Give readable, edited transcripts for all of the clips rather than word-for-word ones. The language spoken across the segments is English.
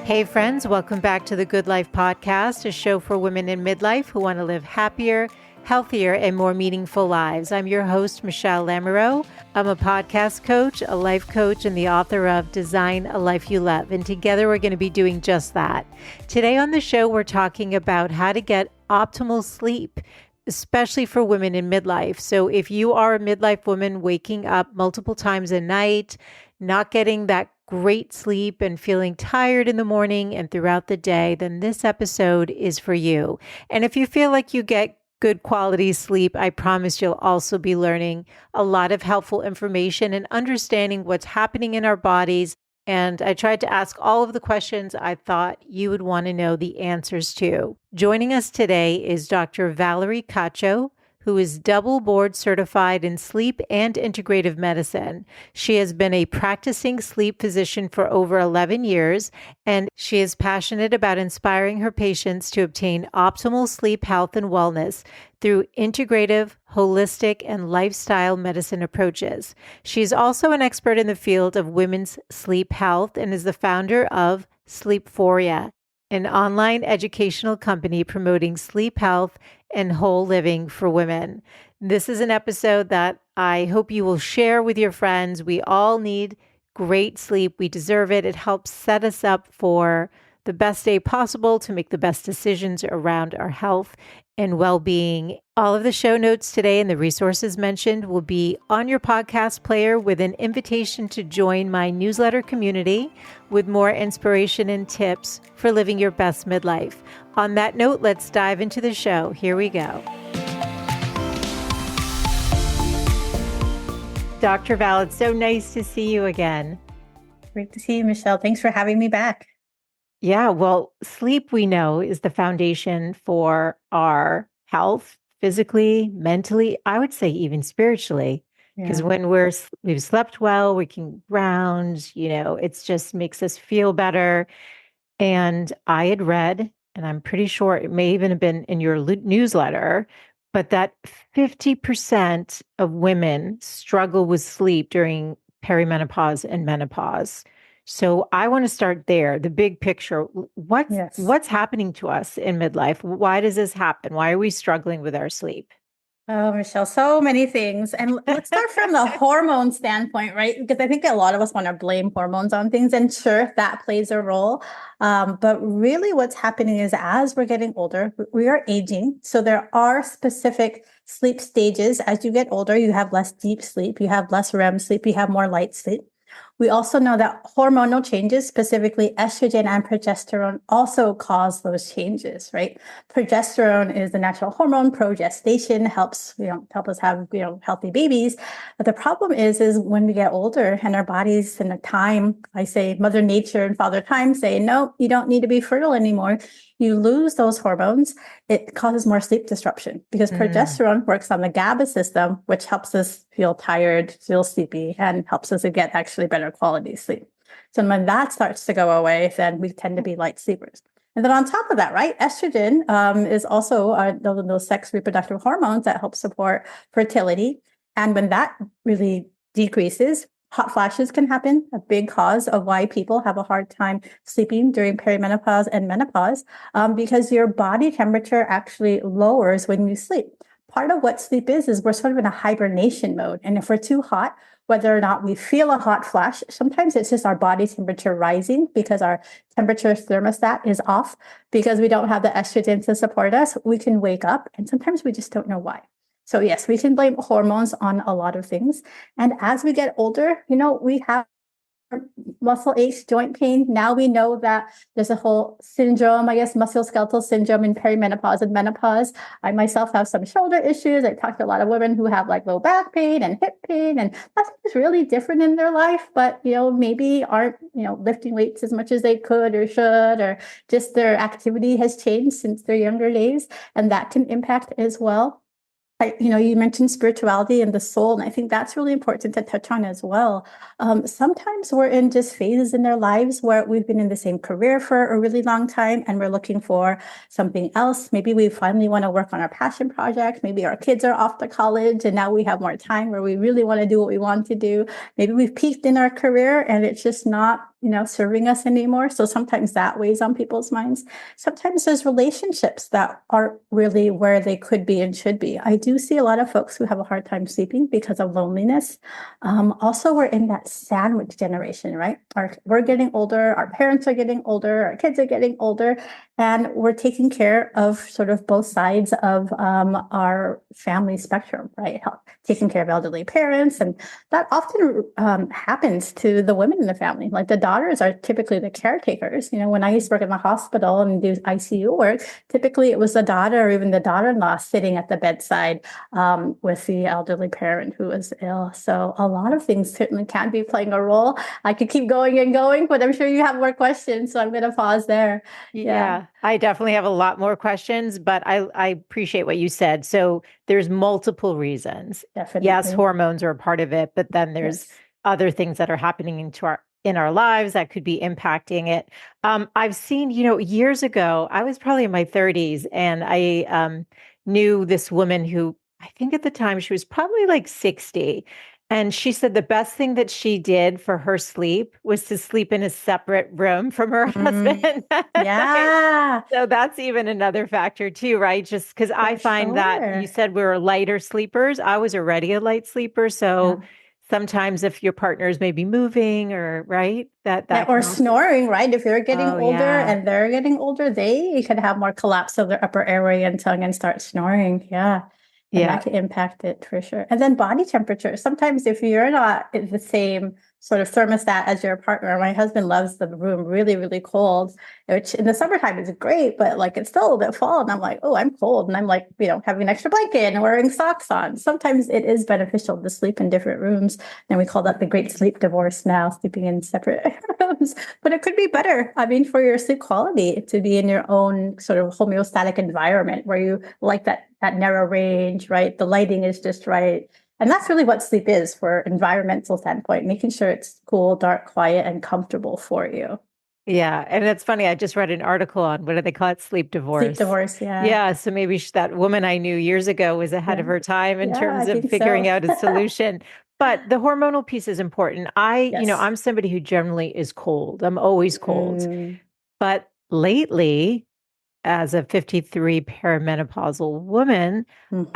Hey friends, welcome back to the Good Life Podcast, a show for women in midlife who want to live happier, healthier, and more meaningful lives. I'm your host, Michelle Lamoureux. I'm a podcast coach, a life coach, and the author of Design a Life You Love. And together we're going to be doing just that. Today on the show, we're talking about how to get optimal sleep, especially for women in midlife. So if you are a midlife woman waking up multiple times a night, not getting that great sleep and feeling tired in the morning and throughout the day, then this episode is for you. And if you feel like you get good quality sleep, I promise you'll also be learning a lot of helpful information and understanding what's happening in our bodies. And I tried to ask all of the questions I thought you would want to know the answers to. Joining us today is Dr. Valerie Cacho, who is double board certified in sleep and integrative medicine. She has been a practicing sleep physician for over 11 years, and she is passionate about inspiring her patients to obtain optimal sleep health and wellness through integrative, holistic, and lifestyle medicine approaches. She is also an expert in the field of women's sleep health and is the founder of Sleephoria, an online educational company promoting sleep health and whole living for women. This is an episode that I hope you will share with your friends. We all need great sleep. We deserve it. It helps set us up for the best day possible to make the best decisions around our health and well-being. All of the show notes today and the resources mentioned will be on your podcast player with an invitation to join my newsletter community with more inspiration and tips for living your best midlife. On that note, let's dive into the show. Here we go. Dr. Val, it's so nice to see you again. Great to see you, Michelle. Thanks for having me back. Yeah, well, sleep, we know, is the foundation for our health, physically, mentally, I would say even spiritually. Because when we've slept well, we can ground, it just makes us feel better. And I had read, and I'm pretty sure it may even have been in your newsletter, but that 50% of women struggle with sleep during perimenopause and menopause. So I want to start there, the big picture. What's happening to us in midlife? Why does this happen? Why are we struggling with our sleep? Oh, Michelle, so many things. And let's start from the hormone standpoint, right? Because I think a lot of us want to blame hormones on things, and sure, that plays a role. But really what's happening is as we're getting older, we are aging. So there are specific sleep stages. As you get older, you have less deep sleep, you have less REM sleep, you have more light sleep. We also know that hormonal changes, specifically estrogen and progesterone, also cause those changes, right? Progesterone is the natural hormone. Progestation helps us have healthy babies. But the problem is when we get older and our bodies and the time, I say Mother Nature and Father Time say, no, you don't need to be fertile anymore. You lose those hormones. It causes more sleep disruption because progesterone works on the GABA system, which helps us feel tired, feel sleepy, and helps us to get actually better quality sleep. So when that starts to go away, then we tend to be light sleepers. And then on top of that, right, estrogen is also those sex reproductive hormones that help support fertility. And when that really decreases, hot flashes can happen, a big cause of why people have a hard time sleeping during perimenopause and menopause, because your body temperature actually lowers when you sleep. Part of what sleep is we're sort of in a hibernation mode. And if we're too hot, whether or not we feel a hot flash, sometimes it's just our body temperature rising because our temperature thermostat is off because we don't have the estrogen to support us. We can wake up and sometimes we just don't know why. So yes, we can blame hormones on a lot of things. And as we get older, we have muscle aches, joint pain. Now we know that there's a whole syndrome, musculoskeletal syndrome in perimenopause and menopause. I myself have some shoulder issues. I talked to a lot of women who have low back pain and hip pain, and nothing's really different in their life, but maybe aren't lifting weights as much as they could or should, or just their activity has changed since their younger days, and that can impact as well. You mentioned spirituality and the soul, and I think that's really important to touch on as well. Sometimes we're in just phases in our lives where we've been in the same career for a really long time and we're looking for something else. Maybe we finally want to work on our passion project. Maybe our kids are off to college and now we have more time where we really want to do what we want to do. Maybe we've peaked in our career and it's just not serving us anymore. So sometimes that weighs on people's minds. Sometimes there's relationships that aren't really where they could be and should be. I do see a lot of folks who have a hard time sleeping because of loneliness. Also, we're in that sandwich generation, right? We're getting older, our parents are getting older, our kids are getting older, and we're taking care of sort of both sides of our family spectrum, right? Taking care of elderly parents. And that often happens to the women in the family. Like the daughters are typically the caretakers. When I used to work in the hospital and do ICU work, typically it was the daughter or even the daughter-in-law sitting at the bedside with the elderly parent who was ill. So a lot of things certainly can be playing a role. I could keep going and going, but I'm sure you have more questions. So I'm going to pause there. Yeah, I definitely have a lot more questions, but I appreciate what you said. So there's multiple reasons. Definitely. Yes, hormones are a part of it, but then there's other things that are happening in our lives that could be impacting it. I've seen, years ago, I was probably in my 30s, and I knew this woman who I think at the time she was probably like 60. And she said the best thing that she did for her sleep was to sleep in a separate room from her husband. Yeah. So that's even another factor too, right? Just because I find that you said we were lighter sleepers. I was already a light sleeper. So sometimes if your partner is maybe moving or right, that or snoring, right? If you're getting older and they're getting older, they could have more collapse of their upper airway and tongue and start snoring. Yeah. And that can impact it for sure. And then body temperature. Sometimes if you're not in the same sort of thermostat as your partner, my husband loves the room really, really cold, which in the summertime is great, but like it's still a little bit fall. And I'm like, oh, I'm cold. And I'm like, having an extra blanket and wearing socks on. Sometimes it is beneficial to sleep in different rooms. And we call that the great sleep divorce now, sleeping in separate rooms. But it could be better. I mean, for your sleep quality to be in your own sort of homeostatic environment where you like that narrow range, right? The lighting is just right. And that's really what sleep is for environmental standpoint, making sure it's cool, dark, quiet, and comfortable for you. Yeah. And it's funny. I just read an article on what do they call it? Sleep divorce. Sleep divorce. Yeah. Yeah. So maybe that woman I knew years ago was ahead of her time in terms of figuring out a solution. But the hormonal piece is important. I'm somebody who generally is cold. I'm always cold. But lately, as a 53 perimenopausal woman,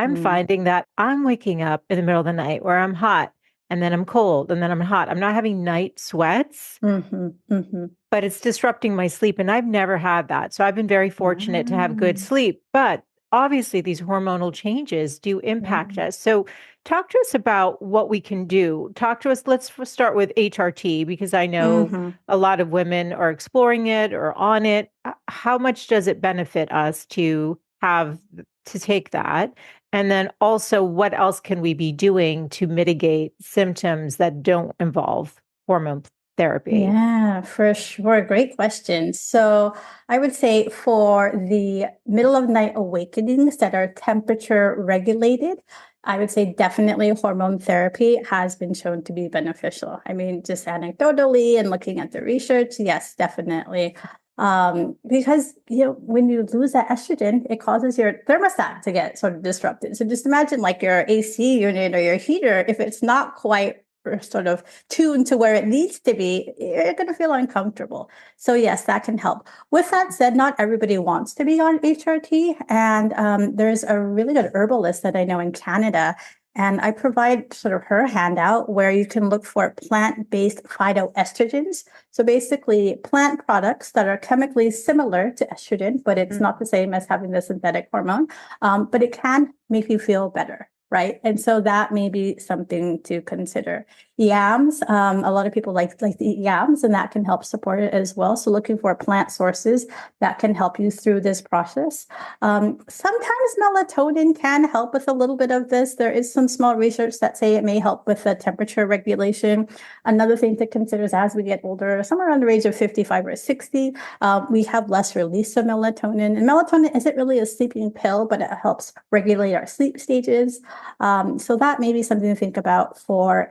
I'm finding that I'm waking up in the middle of the night where I'm hot and then I'm cold and then I'm hot. I'm not having night sweats, but it's disrupting my sleep. And I've never had that. So I've been very fortunate to have good sleep. But obviously, these hormonal changes do impact us. So talk to us about what we can do. Talk to us. Let's start with HRT, because I know a lot of women are exploring it or on it. How much does it benefit us to take that? And then also, what else can we be doing to mitigate symptoms that don't involve hormone therapy? Yeah, for sure. Great question. So I would say for the middle of night awakenings that are temperature regulated, I would say definitely hormone therapy has been shown to be beneficial. I mean, just anecdotally and looking at the research, yes, definitely. Because when you lose that estrogen, it causes your thermostat to get sort of disrupted. So just imagine like your AC unit or your heater, if it's not quite sort of tuned to where it needs to be, you're going to feel uncomfortable. So yes, that can help. With that said, not everybody wants to be on HRT. And there's a really good herbalist that I know in Canada. And I provide sort of her handout where you can look for plant-based phytoestrogens. So basically plant products that are chemically similar to estrogen, but it's not the same as having the synthetic hormone. But it can make you feel better. Right. And so that may be something to consider. Yams, a lot of people like to eat yams, and that can help support it as well. So looking for plant sources that can help you through this process. Sometimes melatonin can help with a little bit of this. There is some small research that say it may help with the temperature regulation. Another thing to consider is as we get older, somewhere around the age of 55 or 60, we have less release of melatonin. And melatonin isn't really a sleeping pill, but it helps regulate our sleep stages. So that may be something to think about for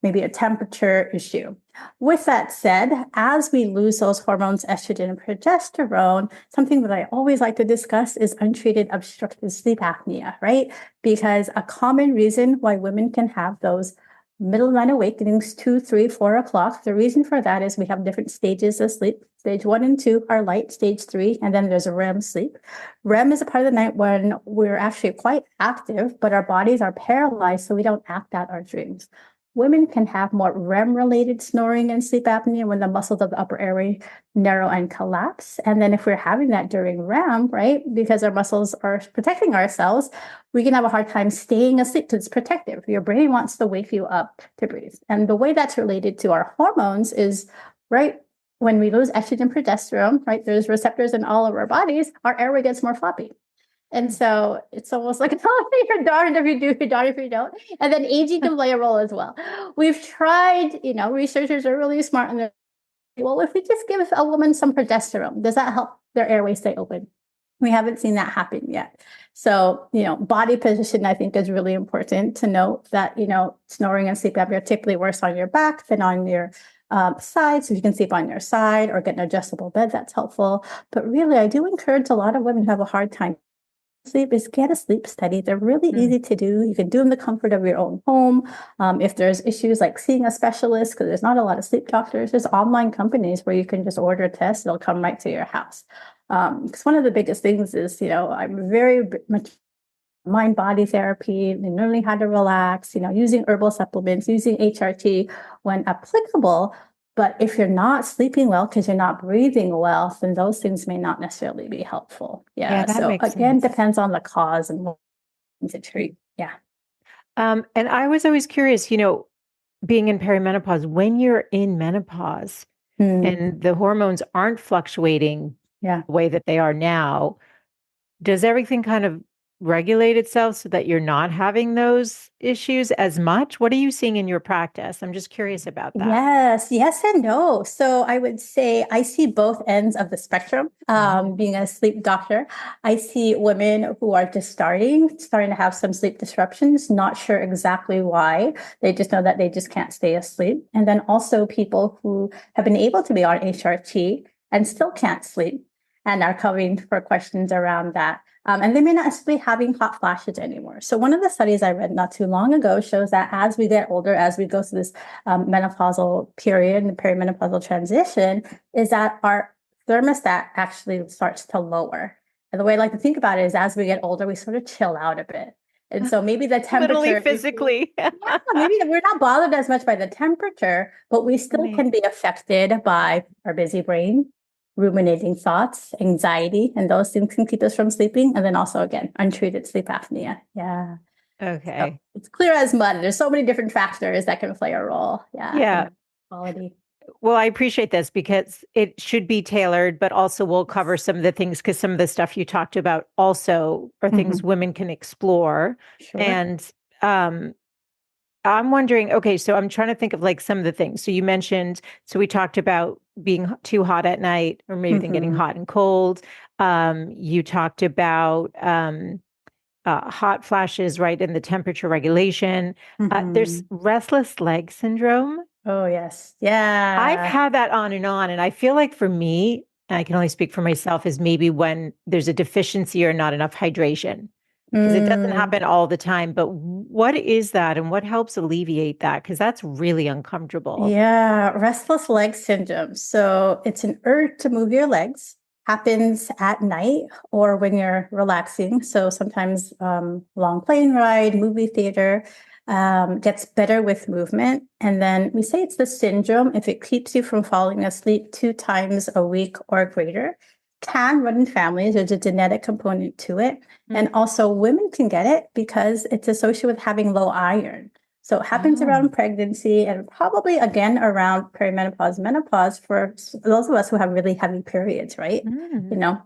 maybe a temperature issue. With that said, as we lose those hormones, estrogen and progesterone, something that I always like to discuss is untreated obstructive sleep apnea, right? Because a common reason why women can have those middle of the night awake, getting 2, 3, 4 o'clock. The reason for that is we have different stages of sleep. Stage 1 and 2 are light, stage 3, and then there's a REM sleep. REM is a part of the night when we're actually quite active, but our bodies are paralyzed, so we don't act out our dreams. Women can have more REM-related snoring and sleep apnea when the muscles of the upper airway narrow and collapse. And then if we're having that during REM, right, because our muscles are protecting ourselves, we can have a hard time staying asleep because it's protective. Your brain wants to wake you up to breathe. And the way that's related to our hormones is, right, when we lose estrogen, progesterone, right, there's receptors in all of our bodies, our airway gets more floppy. And so it's almost like your daughter if you do, your daughter if you don't. And then aging can play a role as well. We've tried, researchers are really smart and they're like, well, if we just give a woman some progesterone, does that help their airway stay open? We haven't seen that happen yet. So, body position, I think, is really important to note that, snoring and sleep apnea are typically worse on your back than on your side. So if you can sleep on your side or get an adjustable bed, that's helpful. But really, I do encourage a lot of women who have a hard time sleep is get a sleep study. They're really easy to do. You can do them in the comfort of your own home. If there's issues like seeing a specialist, because there's not a lot of sleep doctors, there's online companies where you can just order a test. It'll come right to your house. Because one of the biggest things is, I'm very much mind-body therapy, learning how to relax, using herbal supplements, using HRT when applicable. But if you're not sleeping well because you're not breathing well, then those things may not necessarily be helpful. Yeah. that So makes again, sense. depends on the cause and what to treat. Yeah. And I was always curious, being in perimenopause, when you're in menopause and the hormones aren't fluctuating Yeah. the way that they are now, does everything kind of regulate itself so that you're not having those issues as much? What are you seeing in your practice? I'm just curious about that. Yes and no. So I would say I see both ends of the spectrum. Being a sleep doctor, I see women who are just starting to have some sleep disruptions, not sure exactly why. They just know that they just can't stay asleep. And then also people who have been able to be on HRT and still can't sleep and are coming for questions around that. And they may not be having hot flashes anymore. So one of the studies I read not too long ago shows that as we get older, as we go through this menopausal period and the perimenopausal transition, is that our thermostat actually starts to lower. And the way I like to think about it is as we get older, we sort of chill out a bit. And so maybe the temperature... Literally, physically. Maybe we're not bothered as much by the temperature, but we still can be affected by our busy brain, ruminating thoughts, anxiety, and those things can keep us from sleeping. And then also, again, untreated sleep apnea. Yeah. Okay. So it's clear as mud. There's so many different factors that can play a role. Yeah. Quality. Well, I appreciate this because it should be tailored, but also we'll cover some of the things because some of the stuff you talked about also are things women can explore. Sure. And I'm wondering, okay, so I'm trying to think of like some of the things. So you mentioned, so we talked about being too hot at night or maybe then getting hot and cold. You talked about hot flashes, right, and the temperature regulation. There's restless leg syndrome. Oh, yes. Yeah. I've had that on, and I feel like for me, and I can only speak for myself, is maybe when there's a deficiency or not enough hydration. Because it doesn't happen all the time. But what is that and what helps alleviate that? Because that's really uncomfortable. Yeah, restless leg syndrome. So it's an urge to move your legs, happens at night or when you're relaxing. So sometimes long plane ride, movie theater, gets better with movement. And then we say it's the syndrome if it keeps you from falling asleep 2 times a week or greater. Can run in families. There's a genetic component to it. And also women can get it because it's associated with having low iron. So it happens around pregnancy and probably again around perimenopause, menopause for those of us who have really heavy periods, right?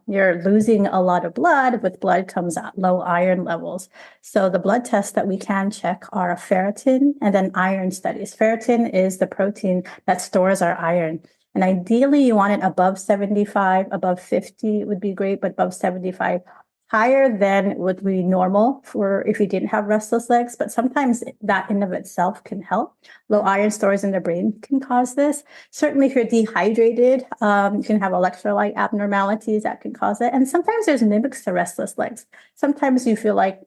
You're losing a lot of blood. With blood comes out low iron levels. So the blood tests that we can check are a ferritin and then iron studies. Ferritin is the protein that stores our iron. And ideally, you want it above 75, above 50 would be great, but above 75, higher than would be normal for if you didn't have restless legs. But sometimes that in of itself can help. Low iron stores in the brain can cause this. Certainly, if you're dehydrated, you can have electrolyte abnormalities that can cause it. And sometimes there's mimics to restless legs. Sometimes you feel like,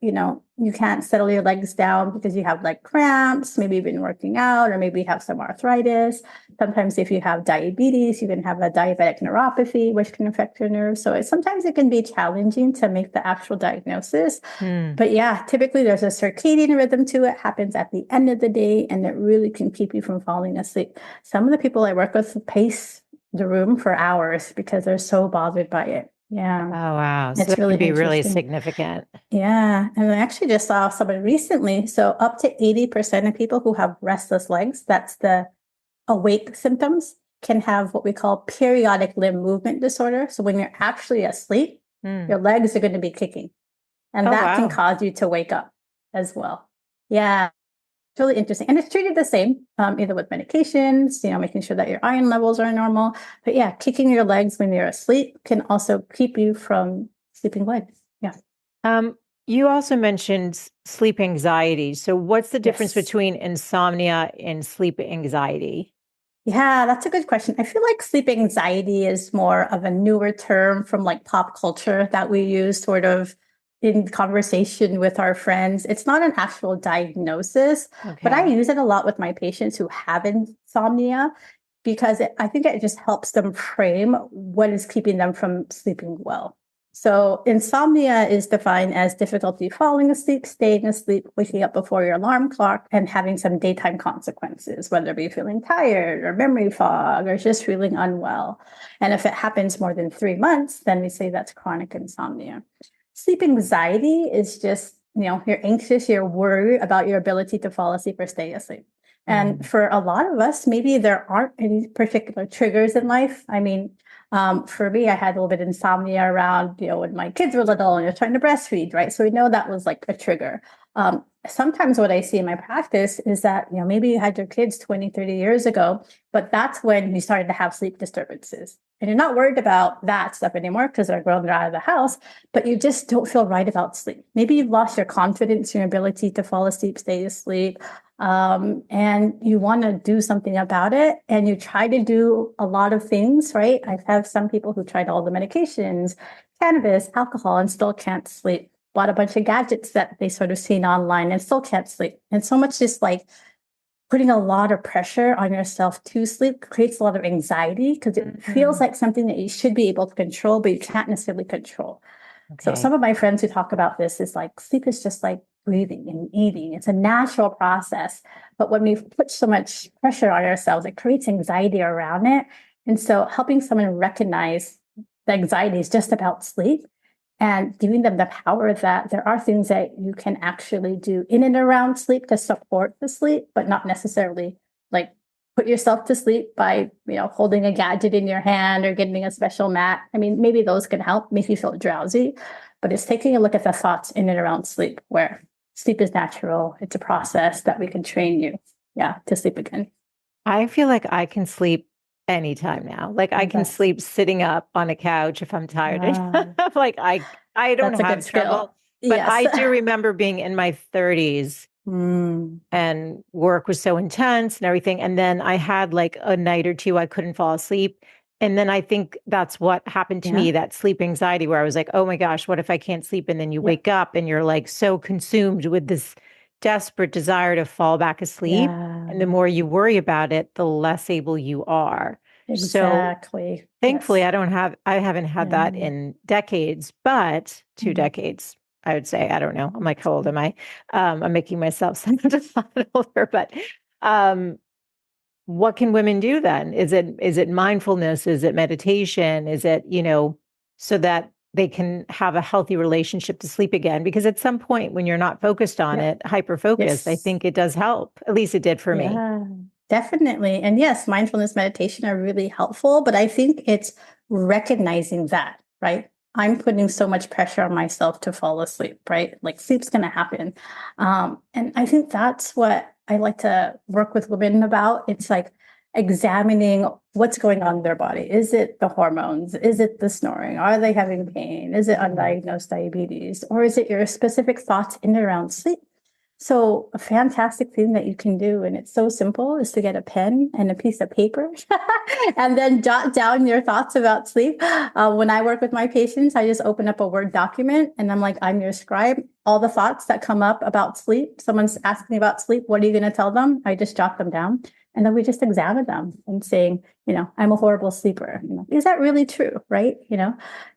you can't settle your legs down because you have like cramps, maybe you've been working out, or maybe you have some arthritis. Sometimes if you have diabetes, you can have a diabetic neuropathy, which can affect your nerves. So sometimes it can be challenging to make the actual diagnosis. But yeah, typically there's a circadian rhythm to it, happens at the end of the day, and it really can keep you from falling asleep. Some of the people I work with pace the room for hours because they're so bothered by it. Yeah. Oh, wow. So It's that really can be really interesting. significant. Yeah. And I actually just saw someone recently. So up to 80% of people who have restless legs, that's the awake symptoms, can have what we call periodic limb movement disorder. So when you're actually asleep, your legs are going to be kicking. And Oh, that can wow. cause you to wake up as well. Yeah. It's really interesting. And it's treated the same, either with medications, making sure that your iron levels are normal. But yeah, kicking your legs when you're asleep can also keep you from sleeping legs. Yeah. You also mentioned sleep anxiety. So what's the difference Yes. between insomnia and sleep anxiety? Yeah, that's a good question. I feel like sleep anxiety is more of a newer term from like pop culture that we use sort of in conversation with our friends. It's not an actual diagnosis, but I Okay. use it a lot with my patients who have insomnia because I think it just helps them frame what is keeping them from sleeping well. So, insomnia is defined as difficulty falling asleep, staying asleep, waking up before your alarm clock, and having some daytime consequences, whether it be feeling tired or memory fog or just feeling unwell. And if it happens more than 3 months, then we say that's chronic insomnia. Sleep anxiety is just, you're anxious, you're worried about your ability to fall asleep or stay asleep. And for a lot of us, maybe there aren't any particular triggers in life. I mean, for me, I had a little bit of insomnia around, when my kids were little and you're trying to breastfeed, right? So we know that was like a trigger. Sometimes what I see in my practice is that, maybe you had your kids 20, 30 years ago, but that's when you started to have sleep disturbances. And you're not worried about that stuff anymore because they're grown, they're out of the house, but you just don't feel right about sleep. Maybe you've lost your confidence, your ability to fall asleep, stay asleep, and you want to do something about it. And you try to do a lot of things, right? I have some people who tried all the medications, cannabis, alcohol, and still can't sleep. Bought a bunch of gadgets that they sort of seen online and still can't sleep. And so much just like putting a lot of pressure on yourself to sleep creates a lot of anxiety because it feels like something that you should be able to control, but you can't necessarily control. So Okay. some of my friends who talk about this is like sleep is just like breathing and eating. It's a natural process. But when we put so much pressure on ourselves, it creates anxiety around it. And so helping someone recognize the anxiety is just about sleep and giving them the power that there are things that you can actually do in and around sleep to support the sleep, but not necessarily like put yourself to sleep by, holding a gadget in your hand or getting a special mat. I mean, maybe those can help make you feel drowsy, but it's taking a look at the thoughts in and around sleep where sleep is natural. It's a process that we can train you, to sleep again. I feel like I can sleep anytime now. Like I can That's, sleep sitting up on a couch if I'm tired. uh, Like I don't that's a good have skill. trouble, but Yes. I do remember being in my 30s Mm, and work was so intense and everything. And then I had like a night or two I couldn't fall asleep. And then I think that's what happened to yeah. me, that sleep anxiety, where I was like, oh my gosh, what if I can't sleep? And then you Yeah. wake up and you're like so consumed with this desperate desire to fall back asleep. Yeah. And the more you worry about it, the less able you are. So Exactly. thankfully, Yes. I haven't had that Yeah. in decades, but two Mhm. decades, I would say. I don't know. I'm like, how old am I? I'm making myself sound a lot older, but um, what can women do then? Is it mindfulness? Is it meditation? Is it, so that they can have a healthy relationship to sleep again? Because at some point when you're not focused on Yep. it, hyper focused, I Yes. think it does help. At least it did for me. Yeah, definitely. And yes, mindfulness meditation are really helpful, but I think it's recognizing that, right? I'm putting so much pressure on myself to fall asleep, right? Like sleep's going to happen. And I think that's what I like to work with women about. It's like examining what's going on in their body. Is it the hormones? Is it the snoring? Are they having pain? Is it undiagnosed diabetes? Or is it your specific thoughts in and around sleep? So a fantastic thing that you can do, and it's so simple, is to get a pen and a piece of paper and then jot down your thoughts about sleep. When I work with my patients, I just open up a Word document and I'm like, I'm your scribe. All the thoughts that come up about sleep, someone's asking about sleep, what are you going to tell them? I just jot them down. And then we just examine them and saying, I'm a horrible sleeper. Is that really true? Right?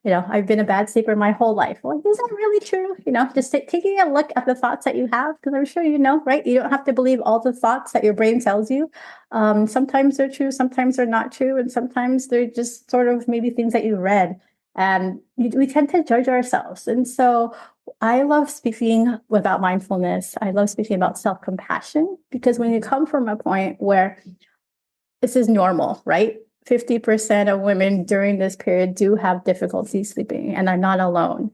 I've been a bad sleeper my whole life. Well, is that really true? Just taking a look at the thoughts that you have, because I'm sure right? You don't have to believe all the thoughts that your brain tells you. Sometimes they're true, sometimes they're not true, and sometimes they're just sort of maybe things that you read. And we tend to judge ourselves. And so I love speaking about mindfulness. I love speaking about self-compassion, because when you come from a point where this is normal, right? 50% of women during this period do have difficulty sleeping, and I'm not alone.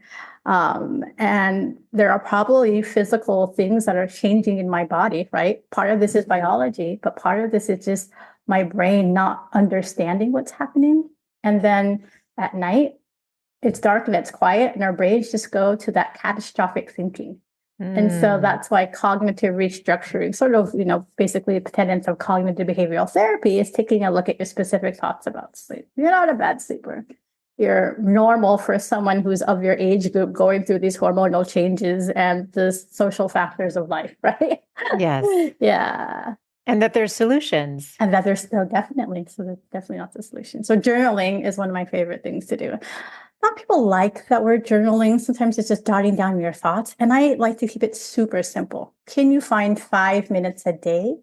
And there are probably physical things that are changing in my body, right? Part of this is biology, but part of this is just my brain not understanding what's happening. And then at night, it's dark and it's quiet, and our brains just go to that catastrophic thinking. And so that's why cognitive restructuring, sort of, basically the tenets of cognitive behavioral therapy, is taking a look at your specific thoughts about sleep. You're not a bad sleeper. You're normal for someone who's of your age group going through these hormonal changes and the social factors of life, right? Yes. Yeah. And that there's solutions. And that there's still definitely, so that's definitely not the solution. So journaling is one of my favorite things to do. Not people like that word journaling. Sometimes it's just jotting down your thoughts. And I like to keep it super simple. Can you find 5 minutes a day,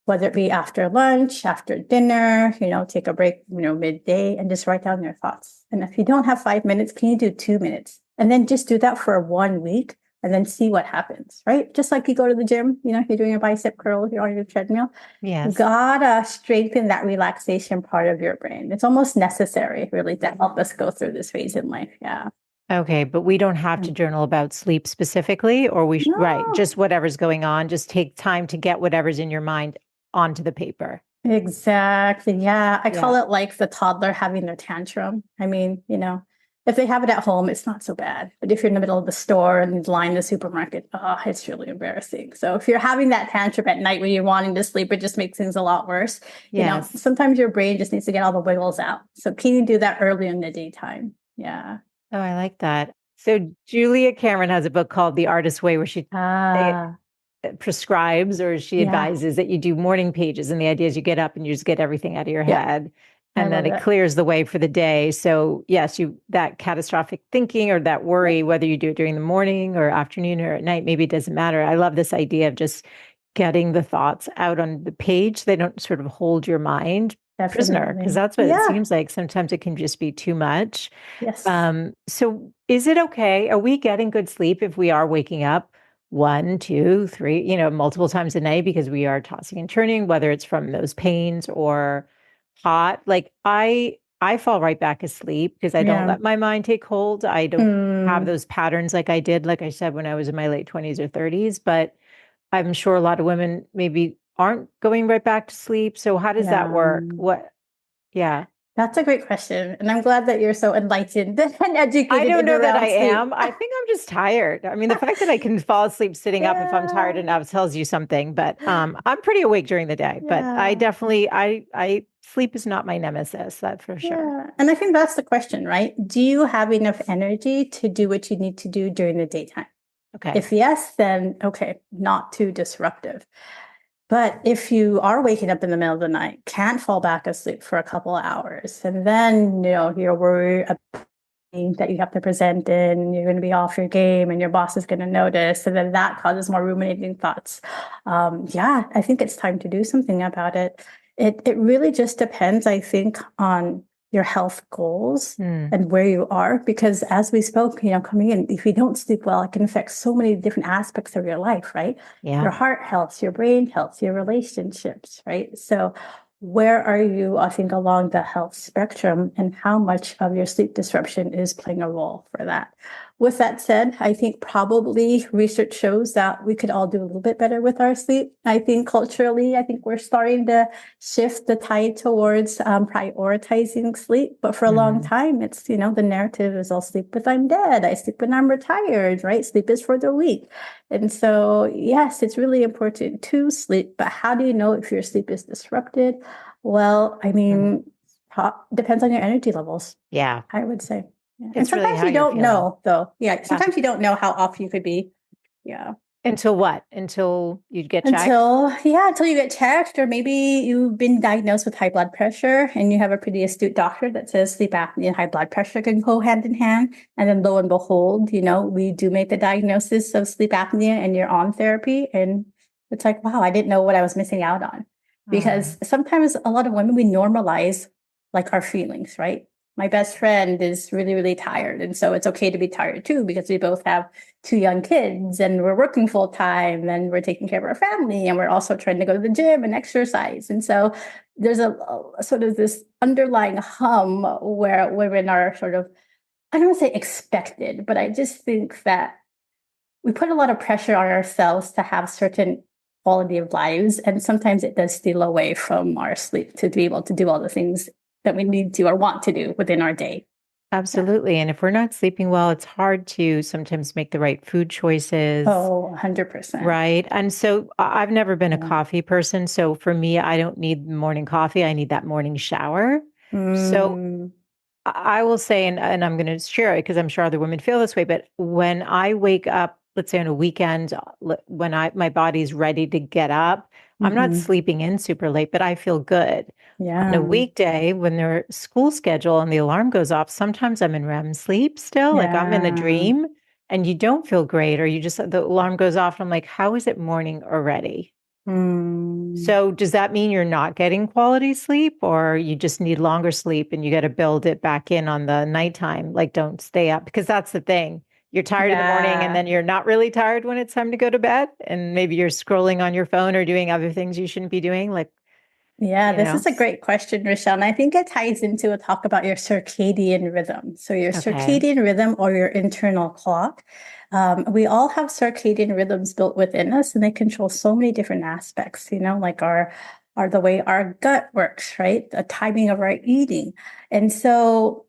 whether it be after lunch, after dinner, take a break, midday, and just write down your thoughts? And if you don't have 5 minutes, can you do 2 minutes? And then just do that for 1 week and then see what happens, right? Just like you go to the gym, you're doing a bicep curl, you're on your treadmill. Yes. You gotta strengthen that relaxation part of your brain. It's almost necessary, really, to help us go through this phase in life. Yeah. Okay, but we don't have to journal about sleep specifically, or we should, right? Just whatever's going on, just take time to get whatever's in your mind onto the paper. Exactly. Yeah. I call it like the toddler having their tantrum. I mean, if they have it at home, it's not so bad. But if you're in the middle of the store and line the supermarket, it's really embarrassing. So if you're having that tantrum at night when you're wanting to sleep, it just makes things a lot worse. Yes. Sometimes your brain just needs to get all the wiggles out. So can you do that early in the daytime? Yeah. Oh, I like that. So Julia Cameron has a book called The Artist's Way, where she prescribes, or she advises that you do morning pages. And the idea is you get up and you just get everything out of your head. And then it clears the way for the day. So yes, that catastrophic thinking or that worry, whether you do it during the morning or afternoon or at night, maybe it doesn't matter. I love this idea of just getting the thoughts out on the page. They don't sort of hold your mind prisoner, because that's what it seems like. Sometimes it can just be too much. Yes. So is it okay? Are we getting good sleep if we are waking up 1, 2, 3, multiple times a night because we are tossing and turning, whether it's from those pains or hot? Like I fall right back asleep because I don't let my mind take hold. I don't have those patterns like I did, like I said, when I was in my late 20s or 30s. But I'm sure a lot of women maybe aren't going right back to sleep. So how does that work? Yeah. That's a great question. And I'm glad that you're so enlightened and educated. I don't know that I am. I think I'm just tired. I mean, the fact that I can fall asleep sitting up if I'm tired enough tells you something, but I'm pretty awake during the day. But I definitely, I sleep is not my nemesis, that's for sure. Yeah. And I think that's the question, right? Do you have enough energy to do what you need to do during the daytime? Okay. If yes, then okay, not too disruptive. But if you are waking up in the middle of the night, can't fall back asleep for a couple of hours, and then, you're worried about that you have to present in, you're going to be off your game and your boss is going to notice. And then that causes more ruminating thoughts. I think it's time to do something about it. It really just depends, I think, on your health goals and where you are, because as we spoke, coming in, if you don't sleep well, it can affect so many different aspects of your life, right? Yeah. Your heart health, your brain health, your relationships, right? So where are you, I think, along the health spectrum, and how much of your sleep disruption is playing a role for that? With that said, I think probably research shows that we could all do a little bit better with our sleep. I think culturally, I think we're starting to shift the tide towards prioritizing sleep. But for a long time, it's, the narrative is I'll sleep when I'm dead. I sleep when I'm retired, right? Sleep is for the weak. And so, yes, it's really important to sleep. But how do you know if your sleep is disrupted? Well, I mean, depends on your energy levels. Yeah. I would say. Yeah. And It's really sometimes how you you're don't feeling. know, though. Yeah. Sometimes you don't know how off you could be. Yeah. Until what? Until you get checked? Until you get checked, or maybe you've been diagnosed with high blood pressure and you have a pretty astute doctor that says sleep apnea and high blood pressure can go hand in hand. And then lo and behold, we do make the diagnosis of sleep apnea and you're on therapy. And it's like, wow, I didn't know what I was missing out on. Because sometimes a lot of women, we normalize like our feelings, right? My best friend is really, really tired. And so it's okay to be tired too, because we both have 2 young kids and we're working full time and we're taking care of our family. And we're also trying to go to the gym and exercise. And so there's a sort of this underlying hum where women are sort of, I don't want to say expected, but I just think that we put a lot of pressure on ourselves to have certain quality of lives. And sometimes it does steal away from our sleep to be able to do all the things that we need to or want to do within our day. Absolutely. And if we're not sleeping well, it's hard to sometimes make the right food choices. Oh, 100%. Right. And so I've never been a coffee person. So for me, I don't need morning coffee. I need that morning shower. So I will say, and I'm going to share it because I'm sure other women feel this way, but when I wake up, let's say on a weekend, when my body's ready to get up, I'm not sleeping in super late, but I feel good. Yeah. On a weekday, when their school schedule and the alarm goes off, sometimes I'm in REM sleep still, like I'm in a dream and you don't feel great, or the alarm goes off and I'm like, how is it morning already? So does that mean you're not getting quality sleep, or you just need longer sleep and you got to build it back in on the nighttime? Like, don't stay up, because that's the thing. You're tired in the morning and then you're not really tired when it's time to go to bed. And maybe you're scrolling on your phone or doing other things you shouldn't be doing. Like, this is a great question, Rochelle. And I think it ties into a talk about your circadian rhythm. So your circadian rhythm, or your internal clock. We all have circadian rhythms built within us, and they control so many different aspects, like our the way our gut works, right? The timing of our eating. And so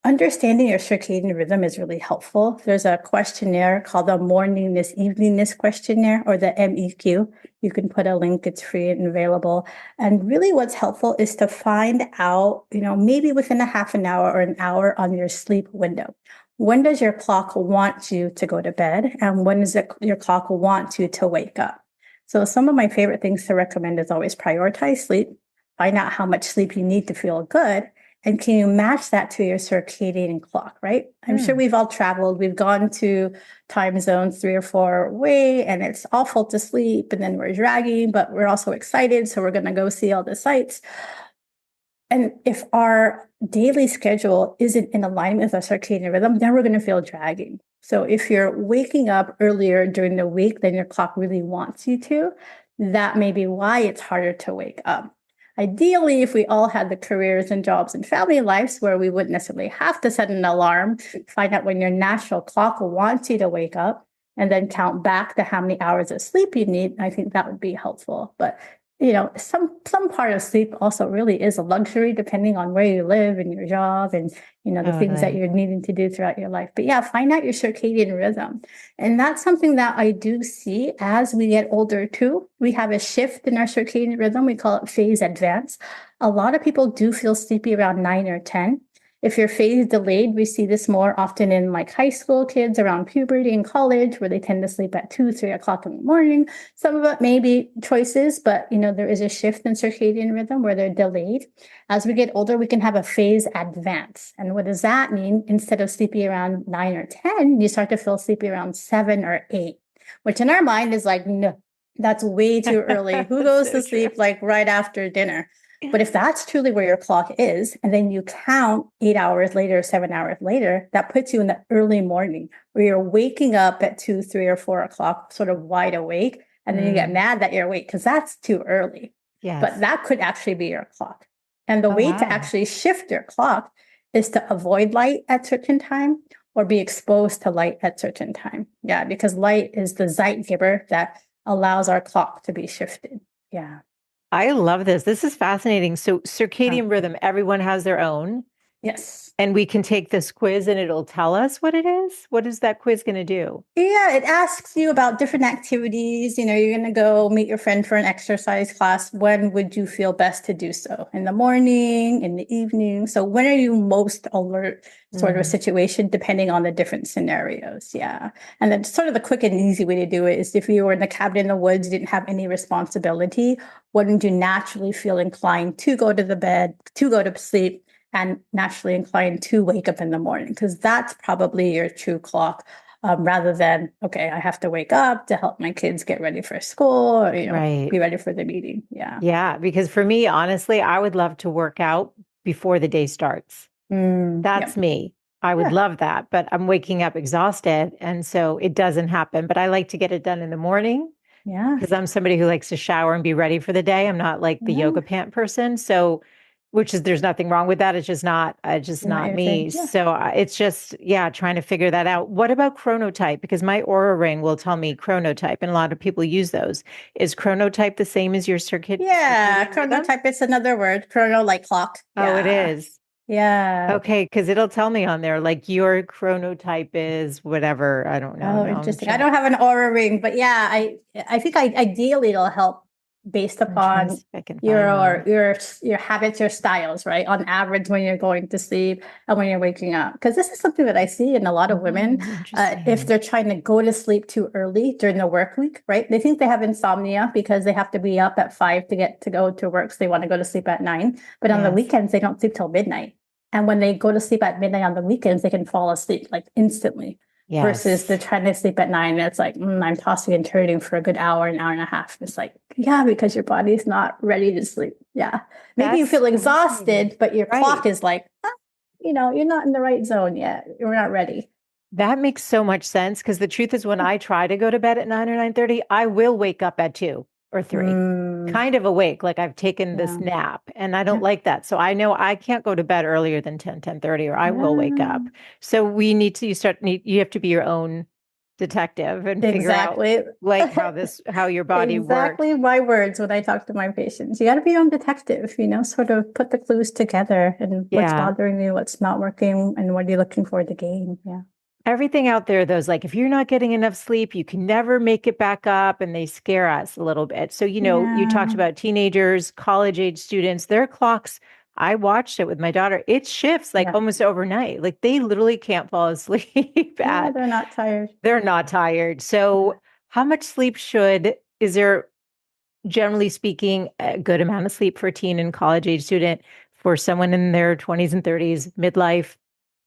understanding your circadian rhythm is really helpful. There's a questionnaire called the Morningness Eveningness Questionnaire, or the MEQ. You can put a link, it's free and available. And really what's helpful is to find out, maybe within a half an hour or an hour on your sleep window. When does your clock want you to go to bed? And when does your clock want you to wake up? So some of my favorite things to recommend is always prioritize sleep, find out how much sleep you need to feel good. And can you match that to your circadian clock, right? I'm sure we've all traveled. We've gone to time zones 3 or 4 away, and it's awful to sleep. And then we're dragging, but we're also excited. So we're going to go see all the sights. And if our daily schedule isn't in alignment with our circadian rhythm, then we're going to feel dragging. So if you're waking up earlier during the week than your clock really wants you to, that may be why it's harder to wake up. Ideally, if we all had the careers and jobs and family lives where we wouldn't necessarily have to set an alarm, find out when your natural clock wants you to wake up, and then count back to how many hours of sleep you need, I think that would be helpful. But some part of sleep also really is a luxury, depending on where you live and your job and, the things that you're needing to do throughout your life. But yeah, find out your circadian rhythm. And that's something that I do see as we get older too. We have a shift in our circadian rhythm. We call it phase advance. A lot of people do feel sleepy around 9 or 10. If your phase delayed, we see this more often in like high school kids around puberty and college, where they tend to sleep at 2, 3 o'clock in the morning. Some of it may be choices, but there is a shift in circadian rhythm where they're delayed. As we get older, we can have a phase advance. And what does that mean? Instead of sleepy around 9 or 10, you start to feel sleepy around 7 or 8, which in our mind is like, no, that's way too early. Who goes to sleep like right after dinner? But if that's truly where your clock is, and then you count 8 hours later, 7 hours later, that puts you in the early morning where you're waking up at 2, 3, or 4 o'clock, sort of wide awake. And then you get mad that you're awake because that's too early. Yes. But that could actually be your clock. And the way to actually shift your clock is to avoid light at certain time, or be exposed to light at certain time. Yeah, because light is the zeitgeber that allows our clock to be shifted. Yeah. I love this. This is fascinating. So Yeah. circadian rhythm, everyone has their own. Yes. And we can take this quiz and it'll tell us what it is. What is that quiz going to do? Yeah, it asks you about different activities. You're going to go meet your friend for an exercise class. When would you feel best to do so? In the morning, in the evening? So when are you most alert, sort of a situation, depending on the different scenarios? Yeah. And then sort of the quick and easy way to do it is if you were in the cabin in the woods, you didn't have any responsibility, wouldn't you naturally feel inclined to go to the bed, to go to sleep, and naturally inclined to wake up in the morning? Because that's probably your true clock. Rather than, okay, I have to wake up to help my kids get ready for school or, Right. be ready for the meeting. Yeah. Yeah. Because for me, honestly, I would love to work out before the day starts. That's Yep. me. I would Yeah. love that, but I'm waking up exhausted. And so it doesn't happen. But I like to get it done in the morning Yeah. because I'm somebody who likes to shower and be ready for the day. I'm not like the Yeah. yoga pant person. So, which is, there's nothing wrong with that. It's just Not not your thing. me. Yeah. So it's just, yeah, trying to figure that out. What about chronotype? Because my Aura ring will tell me chronotype, and a lot of people use those. Is chronotype the same as your Yeah. circadian rhythm? Chronotype is another word. Chrono, like clock. Oh, it Yeah. is. Yeah. Okay, because it'll tell me on there, like your chronotype is whatever. I don't know. Oh, Now interesting. I don't have an aura ring, but yeah, I think ideally it'll help based I'm trying to upon see if I can find your one. your habits, your styles, right? On average, when you're going to sleep and when you're waking up, because this is something that I see in a lot of women. Oh, If interesting. they're trying to go to sleep too early during the work week, right? They think they have insomnia because they have to be up at 5 to go to work, so they want to go to sleep at 9. But on the Yes. weekends, they don't sleep till midnight. And when they go to sleep at midnight on the weekends, they can fall asleep like instantly versus they're Yes. trying to sleep at 9 and it's like I'm tossing and turning for a good hour, an hour and a half. It's like, yeah, because your body's not ready to sleep. Yeah, maybe you That's feel fascinating. exhausted but your Right. clock is like, you're not in the right zone yet, you're not ready. That makes so much sense because the truth is when I try to go to bed at 9 or 9:30, I will wake up at 2 or 3. Mm, Kind of awake, like I've taken this yeah, nap and I don't yeah, like that. So I know I can't go to bed earlier than 10:30, or I will wake yeah. up. So you have to be your own detective and figure out Exactly. like how your body works. Exactly my words when I talk to my patients. You got to be your own detective, sort of put the clues together and what's Yeah. bothering you, what's not working, and what are you looking for to gain. Yeah. Everything out there, though, is like if you're not getting enough sleep, you can never make it back up, and they scare us a little bit. So, you talked Yeah. about teenagers, college age students, their clocks. I watched it with my daughter. It shifts like Yeah. almost overnight. Like they literally can't fall asleep Yeah. at, They're not tired. they're not tired. So, how much sleep is there, generally speaking, a good amount of sleep for a teen and college age student, for someone in their 20s and 30s, midlife?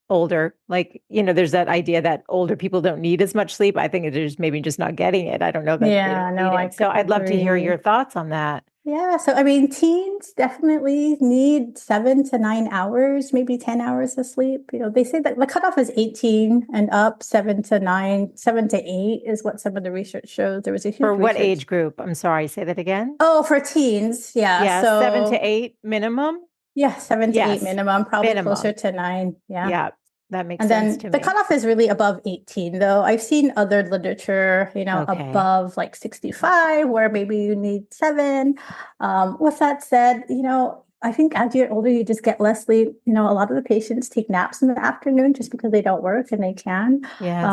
Older, like, there's that idea that older people don't need as much sleep. I think they're just maybe just not getting it. I don't know that they Yeah. don't need No, I it. So I'd love to hear agree. your thoughts on that. Yeah. So, I mean, teens definitely need 7 to 9 hours, maybe 10 hours of sleep. They say that the cutoff is 18 and up, 7 to 9, 7 to 8 is what some of the research shows. There was a For huge what research. age group? I'm sorry, say that again. Oh, for teens. Yeah. Yeah, 7 to So, 8 minimum. yeah, 7 to 8 Yes, minimum, probably closer minimum. to 9. Yeah. Yeah, that makes And sense then to the me. cutoff is really above 18, though. I've seen other literature, Okay. above like 65, where maybe you need 7. With that said, I think as you're older, you just get less sleep. A lot of the patients take naps in the afternoon just because they don't work and they can. Yes.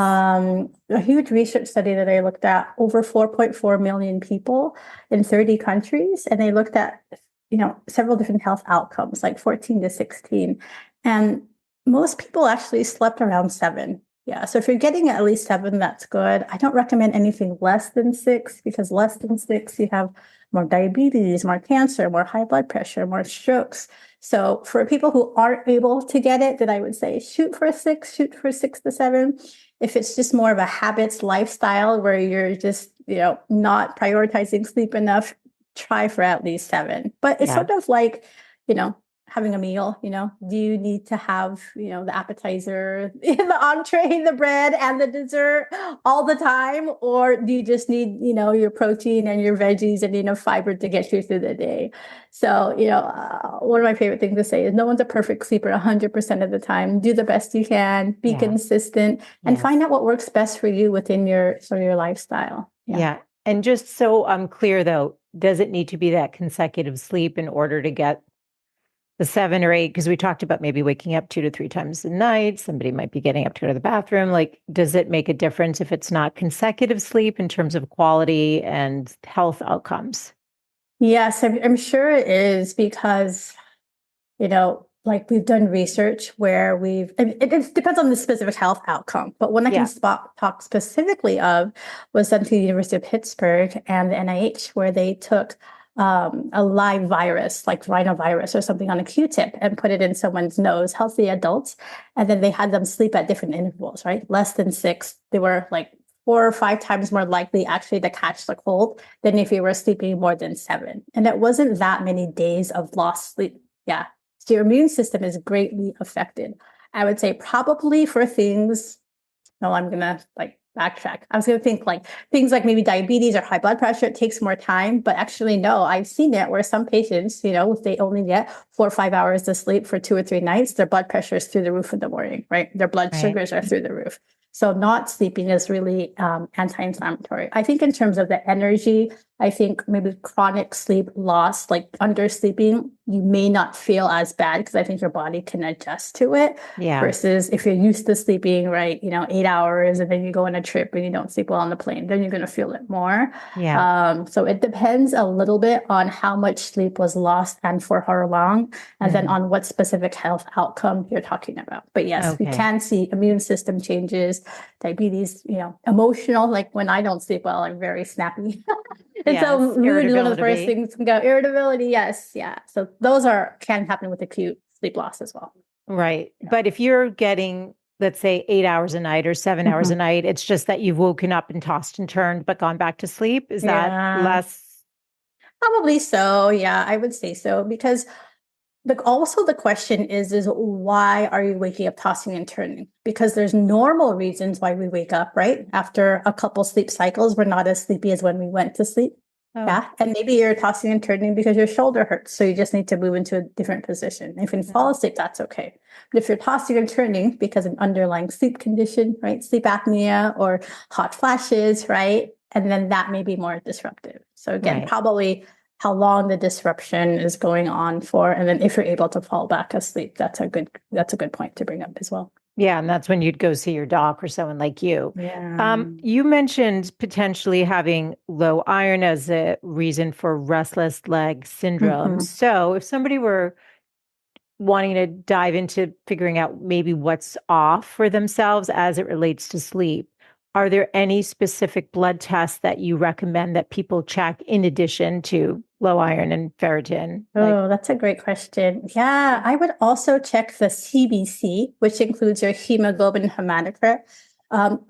A huge research study that I looked at, over 4.4 million people in 30 countries, and they looked at, several different health outcomes, like 14 to 16. And most people actually slept around 7. Yeah. So if you're getting at least 7, that's good. I don't recommend anything less than 6, because less than 6, you have more diabetes, more cancer, more high blood pressure, more strokes. So for people who aren't able to get it, then I would say shoot for 6, shoot for 6 to 7. If it's just more of a habits lifestyle where you're just, not prioritizing sleep enough, try for at least 7. But it's Yeah. sort of like, you know, having a meal, do you need to have, the appetizer, the entree, the bread and the dessert all the time? Or do you just need, your protein and your veggies and enough fiber to get you through the day? So, one of my favorite things to say is no one's a perfect sleeper 100% of the time. Do the best you can, be consistent, and find out what works best for you within your lifestyle. Yeah. And just so I'm clear though, does it need to be that consecutive sleep in order to get the 7 or 8? Because we talked about maybe waking up 2 to 3 times a night. Somebody might be getting up to go to the bathroom. Like, does it make a difference if it's not consecutive sleep in terms of quality and health outcomes? Yes, I'm sure it is because, like we've done research where it depends on the specific health outcome, but one I can talk specifically of was done to the University of Pittsburgh and the NIH, where they took a live virus, like rhinovirus or something, on a Q-tip and put it in someone's nose, healthy adults. And then they had them sleep at different intervals, right? Less than 6. They were like 4 or 5 times more likely actually to catch the cold than if you were sleeping more than 7. And it wasn't that many days of lost sleep. Yeah. So your immune system is greatly affected. I would say probably for things, no, I'm going to backtrack. I was going to think things like maybe diabetes or high blood pressure, it takes more time, but actually, no, I've seen it where some patients, if they only get 4 or 5 hours of sleep for 2 or 3 nights, their blood pressure is through the roof in the morning, right? Their blood sugars are through the roof. So not sleeping is really anti-inflammatory. I think in terms of the energy, I think maybe chronic sleep loss, like undersleeping, you may not feel as bad because I think your body can adjust to it. Yeah. Versus if you're used to sleeping, right, 8 hours and then you go on a trip and you don't sleep well on the plane, then you're going to feel it more. Yeah. So it depends a little bit on how much sleep was lost and for how long, and then on what specific health outcome you're talking about. But yes, we can see immune system changes, diabetes, emotional, like when I don't sleep well, I'm very snappy. And so mood is one of the first things to go. Irritability, yes, yeah. So those can happen with acute sleep loss as well. Right. Yeah. But if you're getting, let's say, 8 hours a night or 7 hours a night, it's just that you've woken up and tossed and turned, but gone back to sleep. Is that less? Probably so. Yeah, I would say so, because also the question is why are you waking up tossing and turning? Because there's normal reasons why we wake up, right? After a couple sleep cycles, we're not as sleepy as when we went to sleep. Oh. Yeah. And maybe you're tossing and turning because your shoulder hurts. So you just need to move into a different position. If you fall asleep, that's okay. But if you're tossing and turning because of an underlying sleep condition, right? Sleep apnea or hot flashes, right? And then that may be more disruptive. So again, probably how long the disruption is going on for, and then if you're able to fall back asleep, that's a good point to bring up as well. Yeah, and that's when you'd go see your doc or someone like you. Yeah. You mentioned potentially having low iron as a reason for restless leg syndrome. So if somebody were wanting to dive into figuring out maybe what's off for themselves as it relates to sleep, are there any specific blood tests that you recommend that people check in addition to low iron and ferritin? Oh, that's a great question. Yeah, I would also check the CBC, which includes your hemoglobin hematocrit.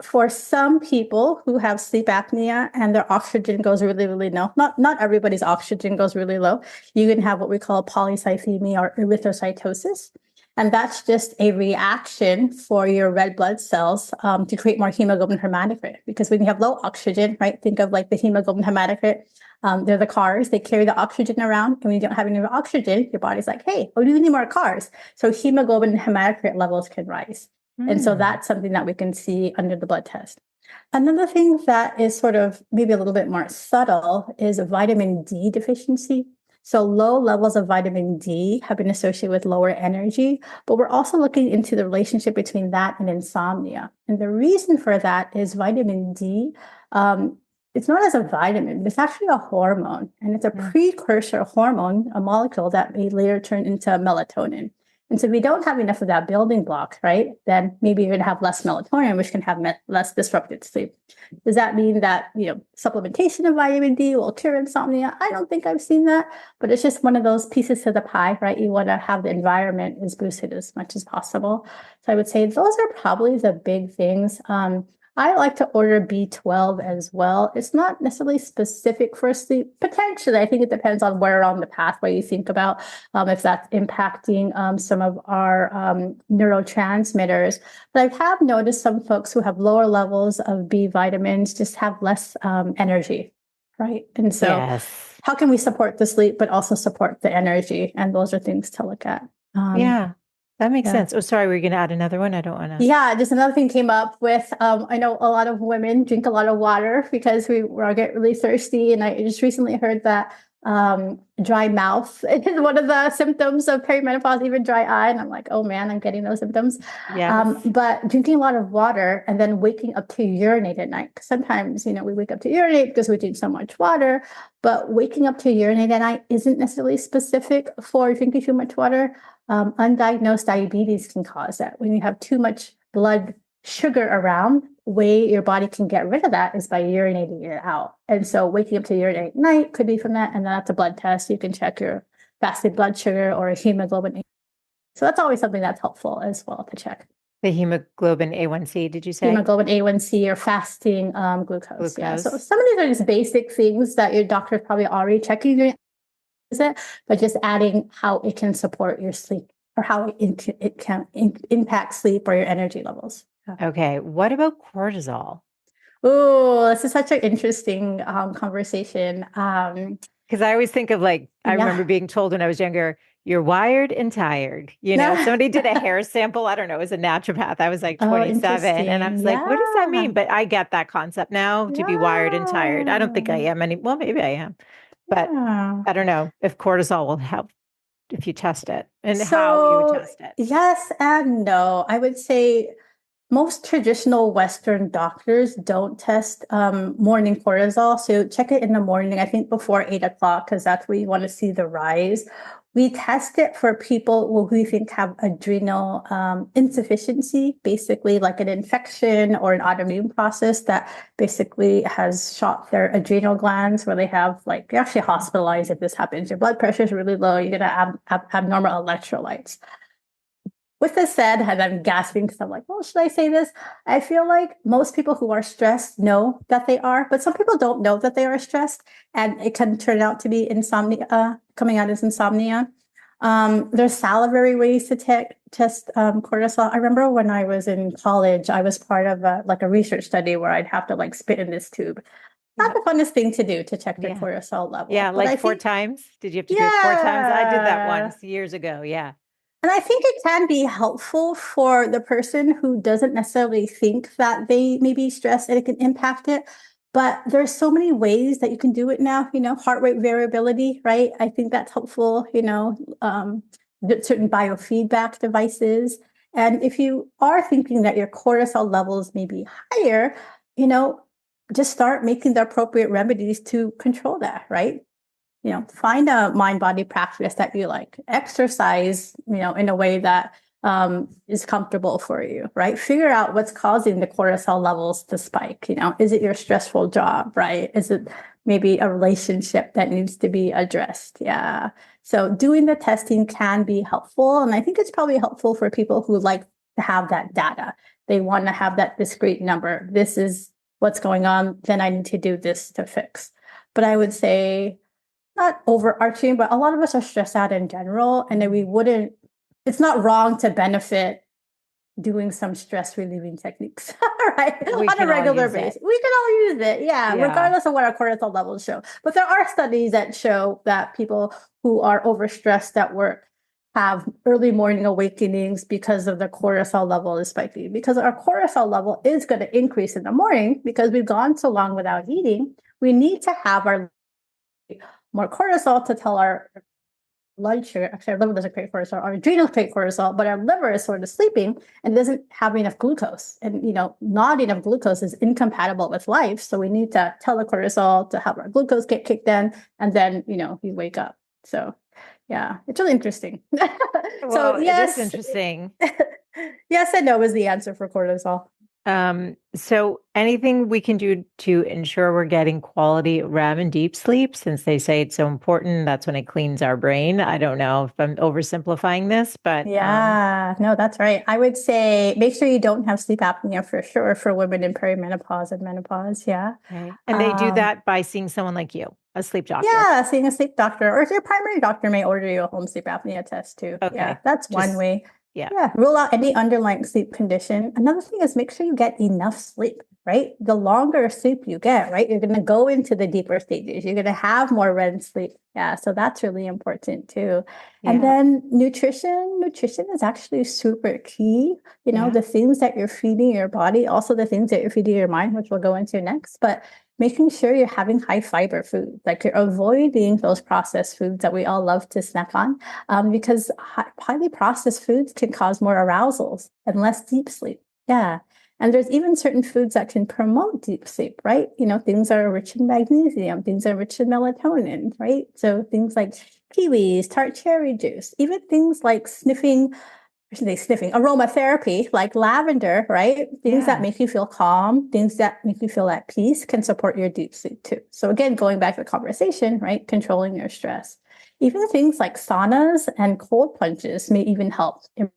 For some people who have sleep apnea and their oxygen goes really, really low, not everybody's oxygen goes really low. You can have what we call polycythemia or erythrocytosis. And that's just a reaction for your red blood cells to create more hemoglobin hematocrit. Because when you have low oxygen, right, think of like the hemoglobin hematocrit. They're the cars. They carry the oxygen around. And when you don't have any oxygen, your body's like, hey, we need more cars. So hemoglobin hematocrit levels can rise. And so that's something that we can see under the blood test. Another thing that is sort of maybe a little bit more subtle is vitamin D deficiency. So low levels of vitamin D have been associated with lower energy, but we're also looking into the relationship between that and insomnia. And the reason for that is vitamin D, it's not as a vitamin, it's actually a hormone, and it's a precursor hormone, a molecule that may later turn into melatonin. And so if we don't have enough of that building block, right, then maybe you're going to have less melatonin, which can have less disrupted sleep. Does that mean that, supplementation of vitamin D will cure insomnia? I don't think I've seen that, but it's just one of those pieces to the pie, right? You want to have the environment is boosted as much as possible. So I would say those are probably the big things. I like to order B12 as well. It's not necessarily specific for sleep. Potentially, I think it depends on where on the pathway you think about, if that's impacting some of our neurotransmitters. But I have noticed some folks who have lower levels of B vitamins just have less energy, right? And so, Yes. how can we support the sleep, but also support the energy? And those are things to look at. Yeah. That makes Yeah. sense. Oh, sorry, we're going to add another one. I don't want to. Yeah, just another thing came up with I know a lot of women drink a lot of water because we all get really thirsty. And I just recently heard that dry mouth is one of the symptoms of perimenopause, even dry eye. And I'm like, oh man, I'm getting those symptoms. Yes. But drinking a lot of water and then waking up to urinate at night. Sometimes, we wake up to urinate because we drink so much water, but waking up to urinate at night isn't necessarily specific for drinking too much water. Undiagnosed diabetes can cause that. When you have too much blood sugar around, way your body can get rid of that is by urinating it out. And so waking up to urinate at night could be from that. And then that's a blood test. You can check your fasted blood sugar or a hemoglobin. So that's always something that's helpful as well to check. The hemoglobin A1C, did you say? Hemoglobin A1C or fasting glucose. Yeah. So some of these are just basic things that your doctor is probably already checking during it, but just adding how it can support your sleep or how it can impact sleep or your energy levels. Okay. What about cortisol? Oh, this is such an interesting conversation. Because I always think of I remember being told when I was younger, you're wired and tired. Somebody did a hair sample. I don't know. It was a naturopath. I was like 27 and I was like, what does that mean? But I get that concept now to be wired and tired. I don't think I am well, maybe I am. But I don't know if cortisol will help if you test it and how you would test it. Yes and no. I would say most traditional Western doctors don't test morning cortisol. So check it in the morning, I think before 8 o'clock, because that's where you want to see the rise. We test it for people who we think have adrenal insufficiency, basically like an infection or an autoimmune process that basically has shot their adrenal glands where they have you're actually hospitalized if this happens. Your blood pressure is really low. You're going to have abnormal electrolytes. With this said, and I'm gasping because I'm like, well, should I say this? I feel like most people who are stressed know that they are, but some people don't know that they are stressed, and it can turn out to be insomnia, coming out as insomnia. There's salivary ways to test cortisol. I remember when I was in college, I was part of a research study where I'd have to spit in this tube. Not the funnest thing to do to check your cortisol level. Yeah, but 4 times. Did you have to do it 4 times? I did that once years ago. Yeah. And I think it can be helpful for the person who doesn't necessarily think that they may be stressed and it can impact it. But there's so many ways that you can do it now, heart rate variability, right? I think that's helpful, certain biofeedback devices. And if you are thinking that your cortisol levels may be higher, just start making the appropriate remedies to control that, right? Find a mind body practice that you like, exercise, in a way that is comfortable for you, right? Figure out what's causing the cortisol levels to spike. Is it your stressful job, right? Is it maybe a relationship that needs to be addressed? Yeah. So doing the testing can be helpful. And I think it's probably helpful for people who like to have that data. They want to have that discrete number. This is what's going on. Then I need to do this to fix. But I would say, not overarching, but a lot of us are stressed out in general. And then it's not wrong to benefit doing some stress relieving techniques, right? On a regular basis. We can all use it. Yeah. Regardless of what our cortisol levels show. But there are studies that show that people who are overstressed at work have early morning awakenings because of the cortisol level is spiking. Because our cortisol level is going to increase in the morning because we've gone so long without eating. We need to have our more cortisol to tell our blood sugar. Actually, our liver doesn't create cortisol. Our adrenals create cortisol, but our liver is sort of sleeping and doesn't have enough glucose. And not enough glucose is incompatible with life. So we need to tell the cortisol to have our glucose get kicked in, and then you wake up. So yeah, it's really interesting. Well, yes, it is interesting. Yes and no is the answer for cortisol. So anything we can do to ensure we're getting quality REM and deep sleep, since they say it's so important, that's when it cleans our brain. I don't know if I'm oversimplifying this, but Yeah, no, that's right. I would say make sure you don't have sleep apnea for sure for women in perimenopause and menopause. Yeah. okay. And they do Um, that by seeing someone like you, a sleep doctor. yeah, seeing a sleep doctor or your primary doctor may order you a home sleep apnea test too. Yeah, Okay. that's one Just way. yeah. Yeah, rule out any underlying sleep condition. Another thing is make sure you get enough sleep, right? The longer sleep you get, right, you're going to go into the deeper stages. You're going to have more REM sleep. Yeah, so that's really important too. And Yeah. then nutrition is actually super key. You know, Yeah. the things that you're feeding your body, also the things that you're feeding your mind, which we'll go into next. But making sure you're having high fiber food, like you're avoiding those processed foods that we all love to snack on, because highly processed foods can cause more arousals and less deep sleep. Yeah. And there's even certain foods that can promote deep sleep, right? You know, things are rich in magnesium, things are rich in melatonin, right? So things like kiwis, tart cherry juice, even things like sniffing aromatherapy like lavender, right? Things that Yeah. make you feel calm, things that make you feel at peace can support your deep sleep too. So again, going back to the conversation, right? Controlling your stress. Even things like saunas and cold plunges may even help improve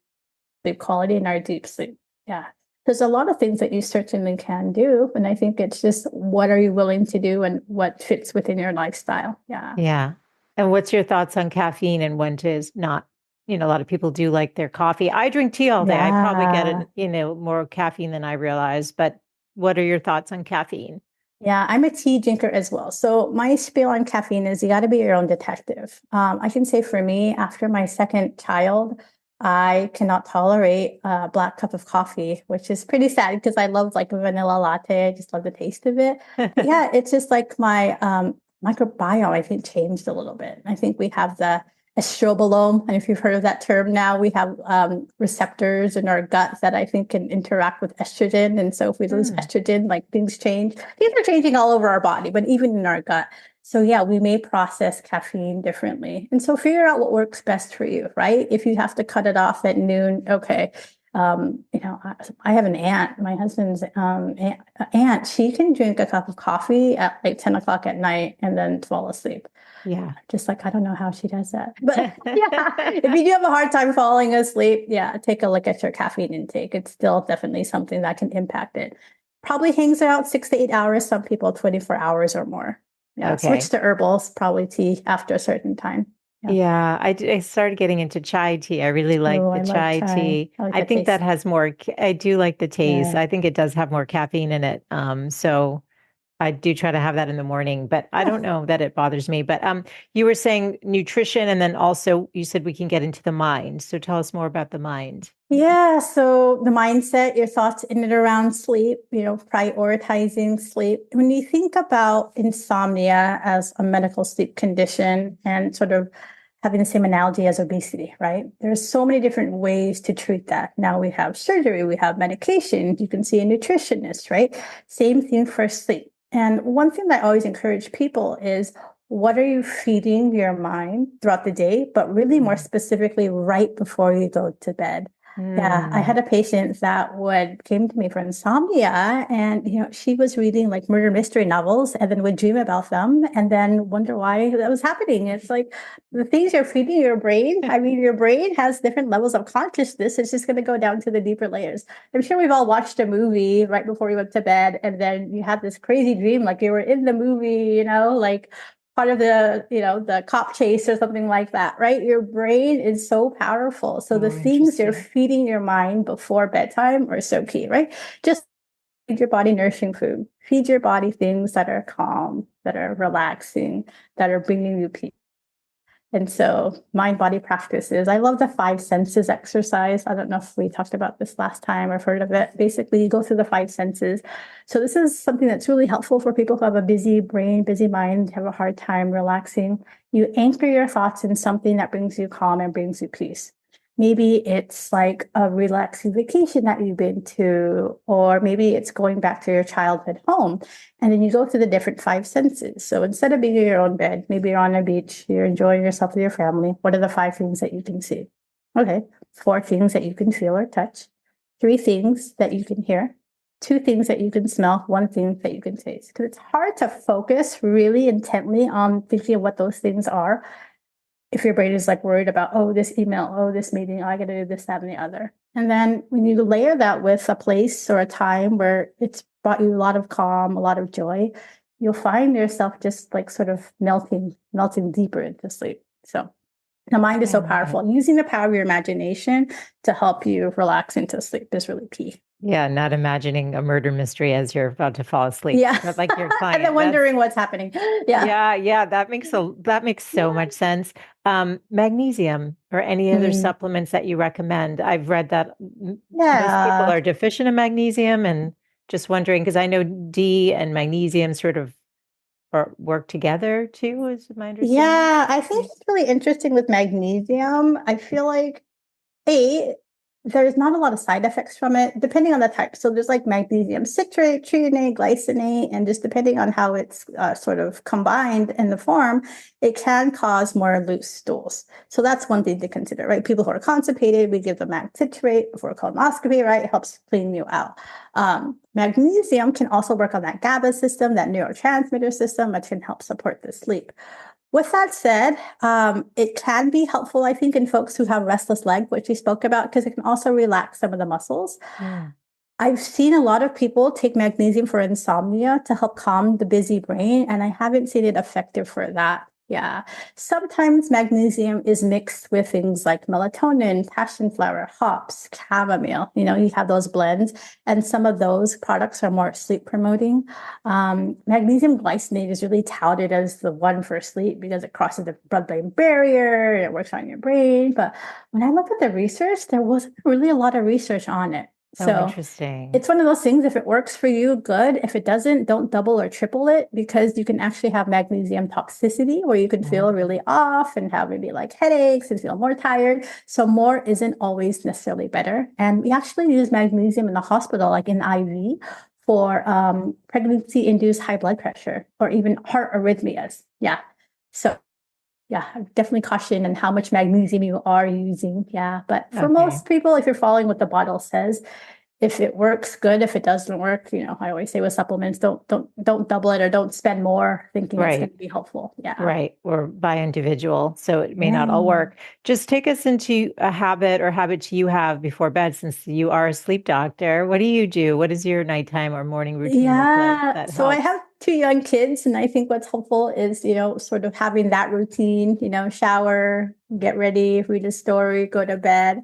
sleep quality in our deep sleep. Yeah. There's a lot of things that you certainly can do. And I think it's just what are you willing to do and what fits within your lifestyle. Yeah. Yeah. And what's your thoughts on caffeine and when to is not, a lot of people do like their coffee. I drink tea all day. I probably get Yeah. it, more caffeine than I realize, but what are your thoughts on caffeine? Yeah, I'm a tea drinker as well. So my spiel on caffeine is you got to be your own detective. I can say for me, after my second child, I cannot tolerate a black cup of coffee, which is pretty sad because I love like a vanilla latte. I just love the taste of it. But yeah, it's just like my microbiome, I think, changed a little bit. I think we have the estrobolome, and if you've heard of that term now, we have receptors in our gut that I think can interact with estrogen. And so if we lose Hmm. estrogen, like things change. Things are changing all over our body, but even in our gut. So yeah, we may process caffeine differently. And so figure out what works best for you, right? If you have to cut it off at noon, okay. I have an aunt, my husband's aunt, she can drink a cup of coffee at like 10 o'clock at night and then fall asleep. Yeah. Just like, I don't know how she does that. But yeah, if you do have a hard time falling asleep, yeah, take a look at your caffeine intake. It's still definitely something that can impact it. Probably hangs out 6 to 8 hours, some people 24 hours or more. Yeah, switch Okay. to herbals, probably tea after a certain time. Yeah. Yeah, I started getting into chai tea. I really like Oh, the I love chai chai. tea. I like I the think that taste. has more, I do like the taste. Yeah. I think it does have more caffeine in it. So I do try to have that in the morning, but I Yeah. don't know that it bothers me. But you were saying nutrition, and then also you said we can get into the mind. So tell us more about the mind. Yeah, so the mindset, your thoughts in and around sleep, prioritizing sleep. When you think about insomnia as a medical sleep condition and sort of having the same analogy as obesity, right? There's so many different ways to treat that. Now we have surgery, we have medication, you can see a nutritionist, right? Same thing for sleep. And one thing that I always encourage people is what are you feeding your mind throughout the day, but really more Mm. specifically right before you go to bed? Yeah, I Mm. had a patient that would came to me for insomnia, and she was reading like murder mystery novels, and then would dream about them, and then wonder why that was happening. It's like the things you're feeding your brain. I mean, your brain has different levels of consciousness. It's just going to go down to the deeper layers. I'm sure we've all watched a movie right before we went to bed, and then you had this crazy dream, like you were in the movie, like part of the cop chase or something like that, right? Your brain is so powerful. So the Oh, things you're interesting. feeding your mind before bedtime are so key, right? Just feed your body nourishing food. Feed your body things that are calm, that are relaxing, that are bringing you peace. And so mind body practices. I love the five senses exercise. I don't know if we talked about this last time or heard of it. Basically, you go through the five senses. So this is something that's really helpful for people who have a busy brain, busy mind, have a hard time relaxing. You anchor your thoughts in something that brings you calm and brings you peace. Maybe it's like a relaxing vacation that you've been to, or maybe it's going back to your childhood home. And then you go through the different five senses. So instead of being in your own bed, maybe you're on a beach, you're enjoying yourself with your family. What are the five things that you can see? Okay. Four things that you can feel or touch. Three things that you can hear. 2 things that you can smell, 1 thing that you can taste. Because it's hard to focus really intently on thinking of what those things are if your brain is like worried about, oh, this email, oh, this meeting, oh, I got to do this, that, and the other. And then when you layer that with a place or a time where it's brought you a lot of calm, a lot of joy, you'll find yourself just like sort of melting deeper into sleep. So the mind is so powerful. Using the power of your imagination to help you relax into sleep is really key. Yeah, not imagining a murder mystery as you're about to fall asleep. Yeah. But like your client. And then wondering what's happening. Yeah. Yeah. That makes so much sense. Magnesium or any other supplements that you recommend. I've read that most people are deficient in magnesium, and just wondering, because I know D and magnesium sort of work together too, is my understanding. Yeah, I think it's really interesting with magnesium. I feel like there's not a lot of side effects from it, depending on the type. So there's like magnesium citrate, threonate, glycinate, and just depending on how it's sort of combined in the form, it can cause more loose stools. So that's one thing to consider, right? People who are constipated, we give them mag citrate for colonoscopy, right? It helps clean you out. Magnesium can also work on that GABA system, that neurotransmitter system, which can help support the sleep. With that said, it can be helpful, I think, in folks who have restless leg, which we spoke about, because it can also relax some of the muscles. I've seen a lot of people take magnesium for insomnia to help calm the busy brain, and I haven't seen it effective for that. Yeah. Sometimes magnesium is mixed with things like melatonin, passion flower, hops, chamomile. You have those blends, and some of those products are more sleep promoting. Magnesium glycinate is really touted as the one for sleep because it crosses the blood-brain barrier, it works on your brain. But when I looked at the research, there wasn't really a lot of research on it. So interesting. It's one of those things, if it works for you, good. If it doesn't, don't double or triple it, because you can actually have magnesium toxicity where you can feel really off and have maybe like headaches and feel more tired. So more isn't always necessarily better. And we actually use magnesium in the hospital, like in IV, for pregnancy-induced high blood pressure or even heart arrhythmias. Yeah. So yeah, I definitely caution on how much magnesium you are using. Yeah. But for most people, if you're following what the bottle says, if it works, good. If it doesn't work, I always say with supplements, don't double it or don't spend more thinking it's going to be helpful. Yeah. Right. Or by individual. So it may not all work. Just take us into a habit or habits you have before bed, since you are a sleep doctor. What do you do? What is your nighttime or morning routine look like that so I helps? have 2 young kids, and I think what's helpful is, sort of having that routine, shower, get ready, read a story, go to bed.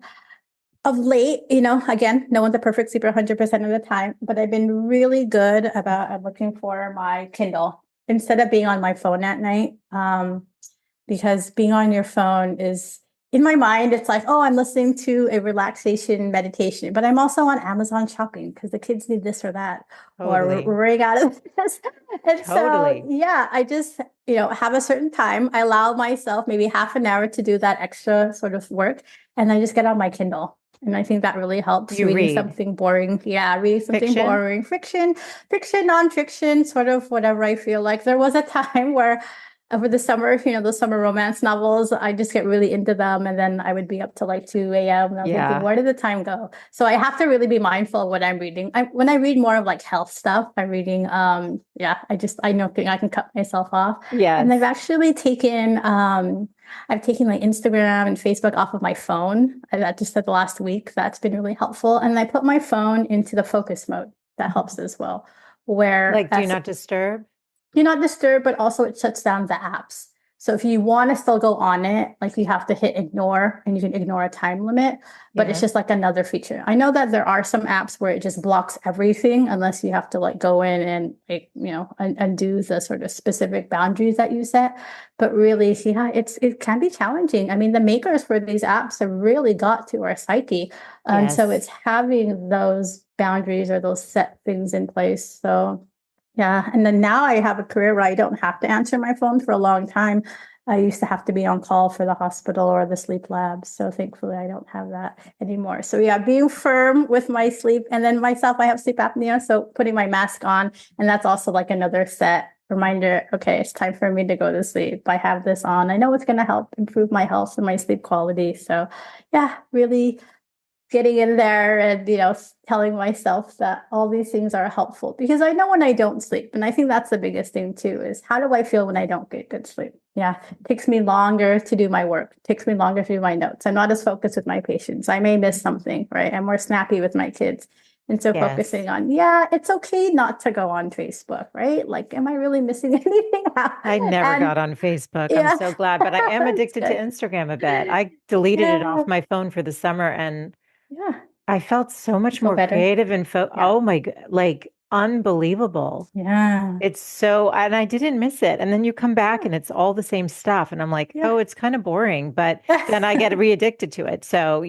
Of late, again, no one's a perfect sleeper 100% of the time, but I've been really good about looking for my Kindle instead of being on my phone at night. Because being on your phone is, in my mind, it's like, oh, I'm listening to a relaxation meditation, but I'm also on Amazon shopping because the kids need this or that, or we're running out of this. And so, yeah, I just, have a certain time. I allow myself maybe half an hour to do that extra sort of work, and I just get on my Kindle. And I think that really helps. Reading something boring. Yeah, reading something boring. Fiction, nonfiction, sort of whatever I feel like. There was a time where over the summer, those summer romance novels, I just get really into them. And then I would be up till like 2 a.m. And I'm thinking, where did the time go? So I have to really be mindful of what I'm reading. When I read more of like health stuff, I'm reading, I know I can cut myself off. Yeah. And I've actually taken, like Instagram and Facebook off of my phone. I just said the last week, that's been really helpful. And I put my phone into the focus mode. That helps as well. Where like do not disturb? Do not disturb, but also it shuts down the apps. So if you want to still go on it, like you have to hit ignore, and you can ignore a time limit, but it's just like another feature. I know that there are some apps where it just blocks everything unless you have to like go in and, undo the sort of specific boundaries that you set. But really, it can be challenging. I mean, the makers for these apps have really got to our psyche. And so it's having those boundaries or those set things in place. So yeah. And then now I have a career where I don't have to answer my phone for a long time. I used to have to be on call for the hospital or the sleep lab. So thankfully I don't have that anymore. So yeah, being firm with my sleep. And then myself, I have sleep apnea. So putting my mask on, and that's also like another set reminder. Okay, it's time for me to go to sleep. I have this on. I know it's going to help improve my health and my sleep quality. So yeah, really getting in there and, telling myself that all these things are helpful, because I know when I don't sleep. And I think that's the biggest thing too, is how do I feel when I don't get good sleep? Yeah. It takes me longer to do my work. It takes me longer to do my notes. I'm not as focused with my patients. I may miss something, right? I'm more snappy with my kids. And so focusing on, it's okay not to go on Facebook, right? Like, am I really missing anything out? I never got on Facebook. I'm so glad, but I am addicted to Instagram a bit. I deleted it off my phone for the summer, and I felt so much more creative and oh my God, like unbelievable. Yeah. It's so, and I didn't miss it. And then you come back and it's all the same stuff. And I'm like, oh, it's kind of boring, but then I get re-addicted to it. So,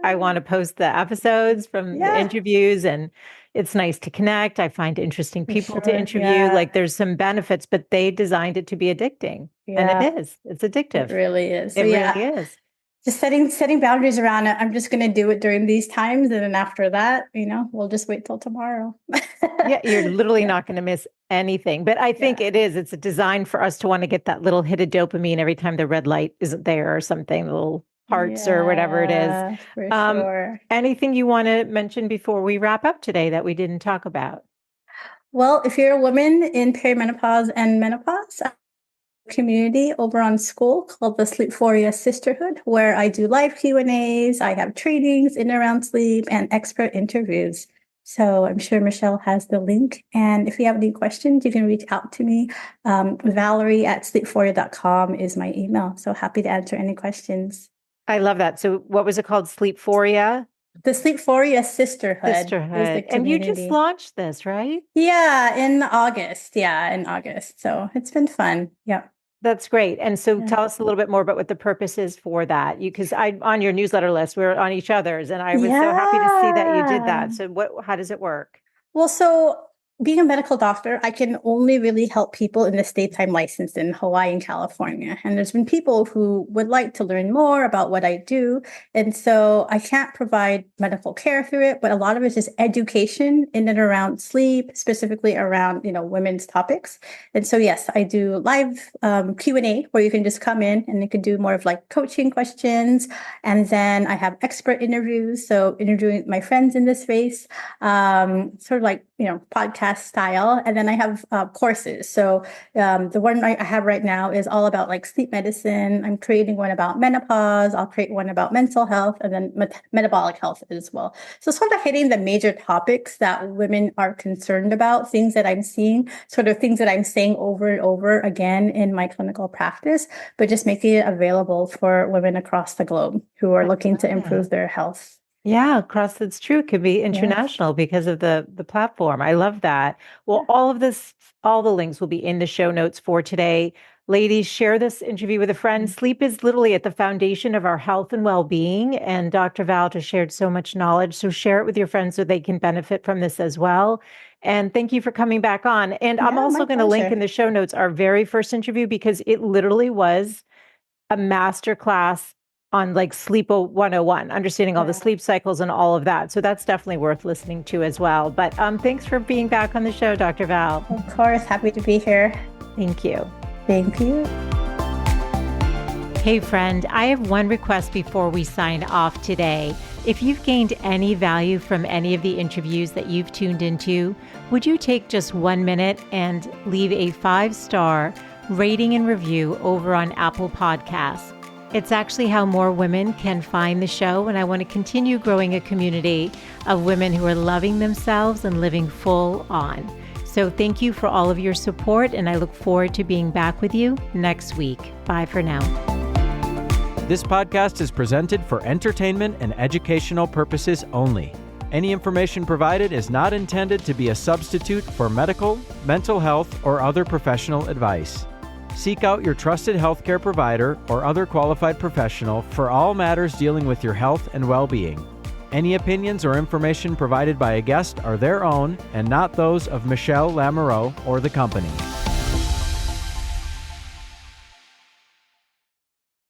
I want to post the episodes from the interviews, and it's nice to connect. I find interesting people to interview. Like, there's some benefits, but they designed it to be addicting. And it is. It's addictive. It really is. It really is. Just setting boundaries around it. I'm just going to do it during these times. And then after that, we'll just wait till tomorrow. You're literally not going to miss anything. But I think it's a design for us to want to get that little hit of dopamine every time the red light isn't there or something, little hearts or whatever it is. For sure. Anything you want to mention before we wrap up today that we didn't talk about? Well, if you're a woman in perimenopause and menopause, community over on school called the Sleephoria Sisterhood, where I do live Q&As, I have trainings in and around sleep and expert interviews. So I'm sure Michelle has the link. And if you have any questions, you can reach out to me. Valerie at sleephoria.com is my email. So happy to answer any questions. I love that. So what was it called? Sleephoria? The Sleephoria Sisterhood. And you just launched this, right? Yeah, in August. So it's been fun. Yeah. That's great. And so tell us a little bit more about what the purpose is for that. Because on your newsletter list, we're on each other's, and I was so happy to see that you did that. So how does it work? Well, so being a medical doctor, I can only really help people in the states I'm licensed in, Hawaii and California. And there's been people who would like to learn more about what I do. And so I can't provide medical care through it, but a lot of it is education in and around sleep, specifically around, women's topics. And so, yes, I do live Q&A where you can just come in and you can do more of like coaching questions. And then I have expert interviews. So interviewing my friends in this space, sort of like, podcast style. And then I have courses. So the one I have right now is all about like sleep medicine. I'm creating one about menopause. I'll create one about mental health, and then metabolic health as well. So sort of hitting the major topics that women are concerned about, things that I'm seeing, sort of things that I'm saying over and over again in my clinical practice, but just making it available for women across the globe who are looking to improve their health. Yeah, that's true. It could be international because of the platform. I love that. Well, all the links will be in the show notes for today. Ladies, share this interview with a friend. Sleep is literally at the foundation of our health and well-being. And Dr. Val just shared so much knowledge. So share it with your friends so they can benefit from this as well. And thank you for coming back on. And I'm also going to link in the show notes our very first interview, because it literally was a masterclass on like sleep 101, understanding all the sleep cycles and all of that. So that's definitely worth listening to as well. But thanks for being back on the show, Dr. Val. Of course. Happy to be here. Thank you. Thank you. Hey, friend, I have one request before we sign off today. If you've gained any value from any of the interviews that you've tuned into, would you take just 1 minute and leave a 5-star rating and review over on Apple Podcasts? It's actually how more women can find the show, and I want to continue growing a community of women who are loving themselves and living full on. So thank you for all of your support, and I look forward to being back with you next week. Bye for now. This podcast is presented for entertainment and educational purposes only. Any information provided is not intended to be a substitute for medical, mental health, or other professional advice. Seek out your trusted healthcare provider or other qualified professional for all matters dealing with your health and well-being. Any opinions or information provided by a guest are their own and not those of Michelle Lamoureux or the company.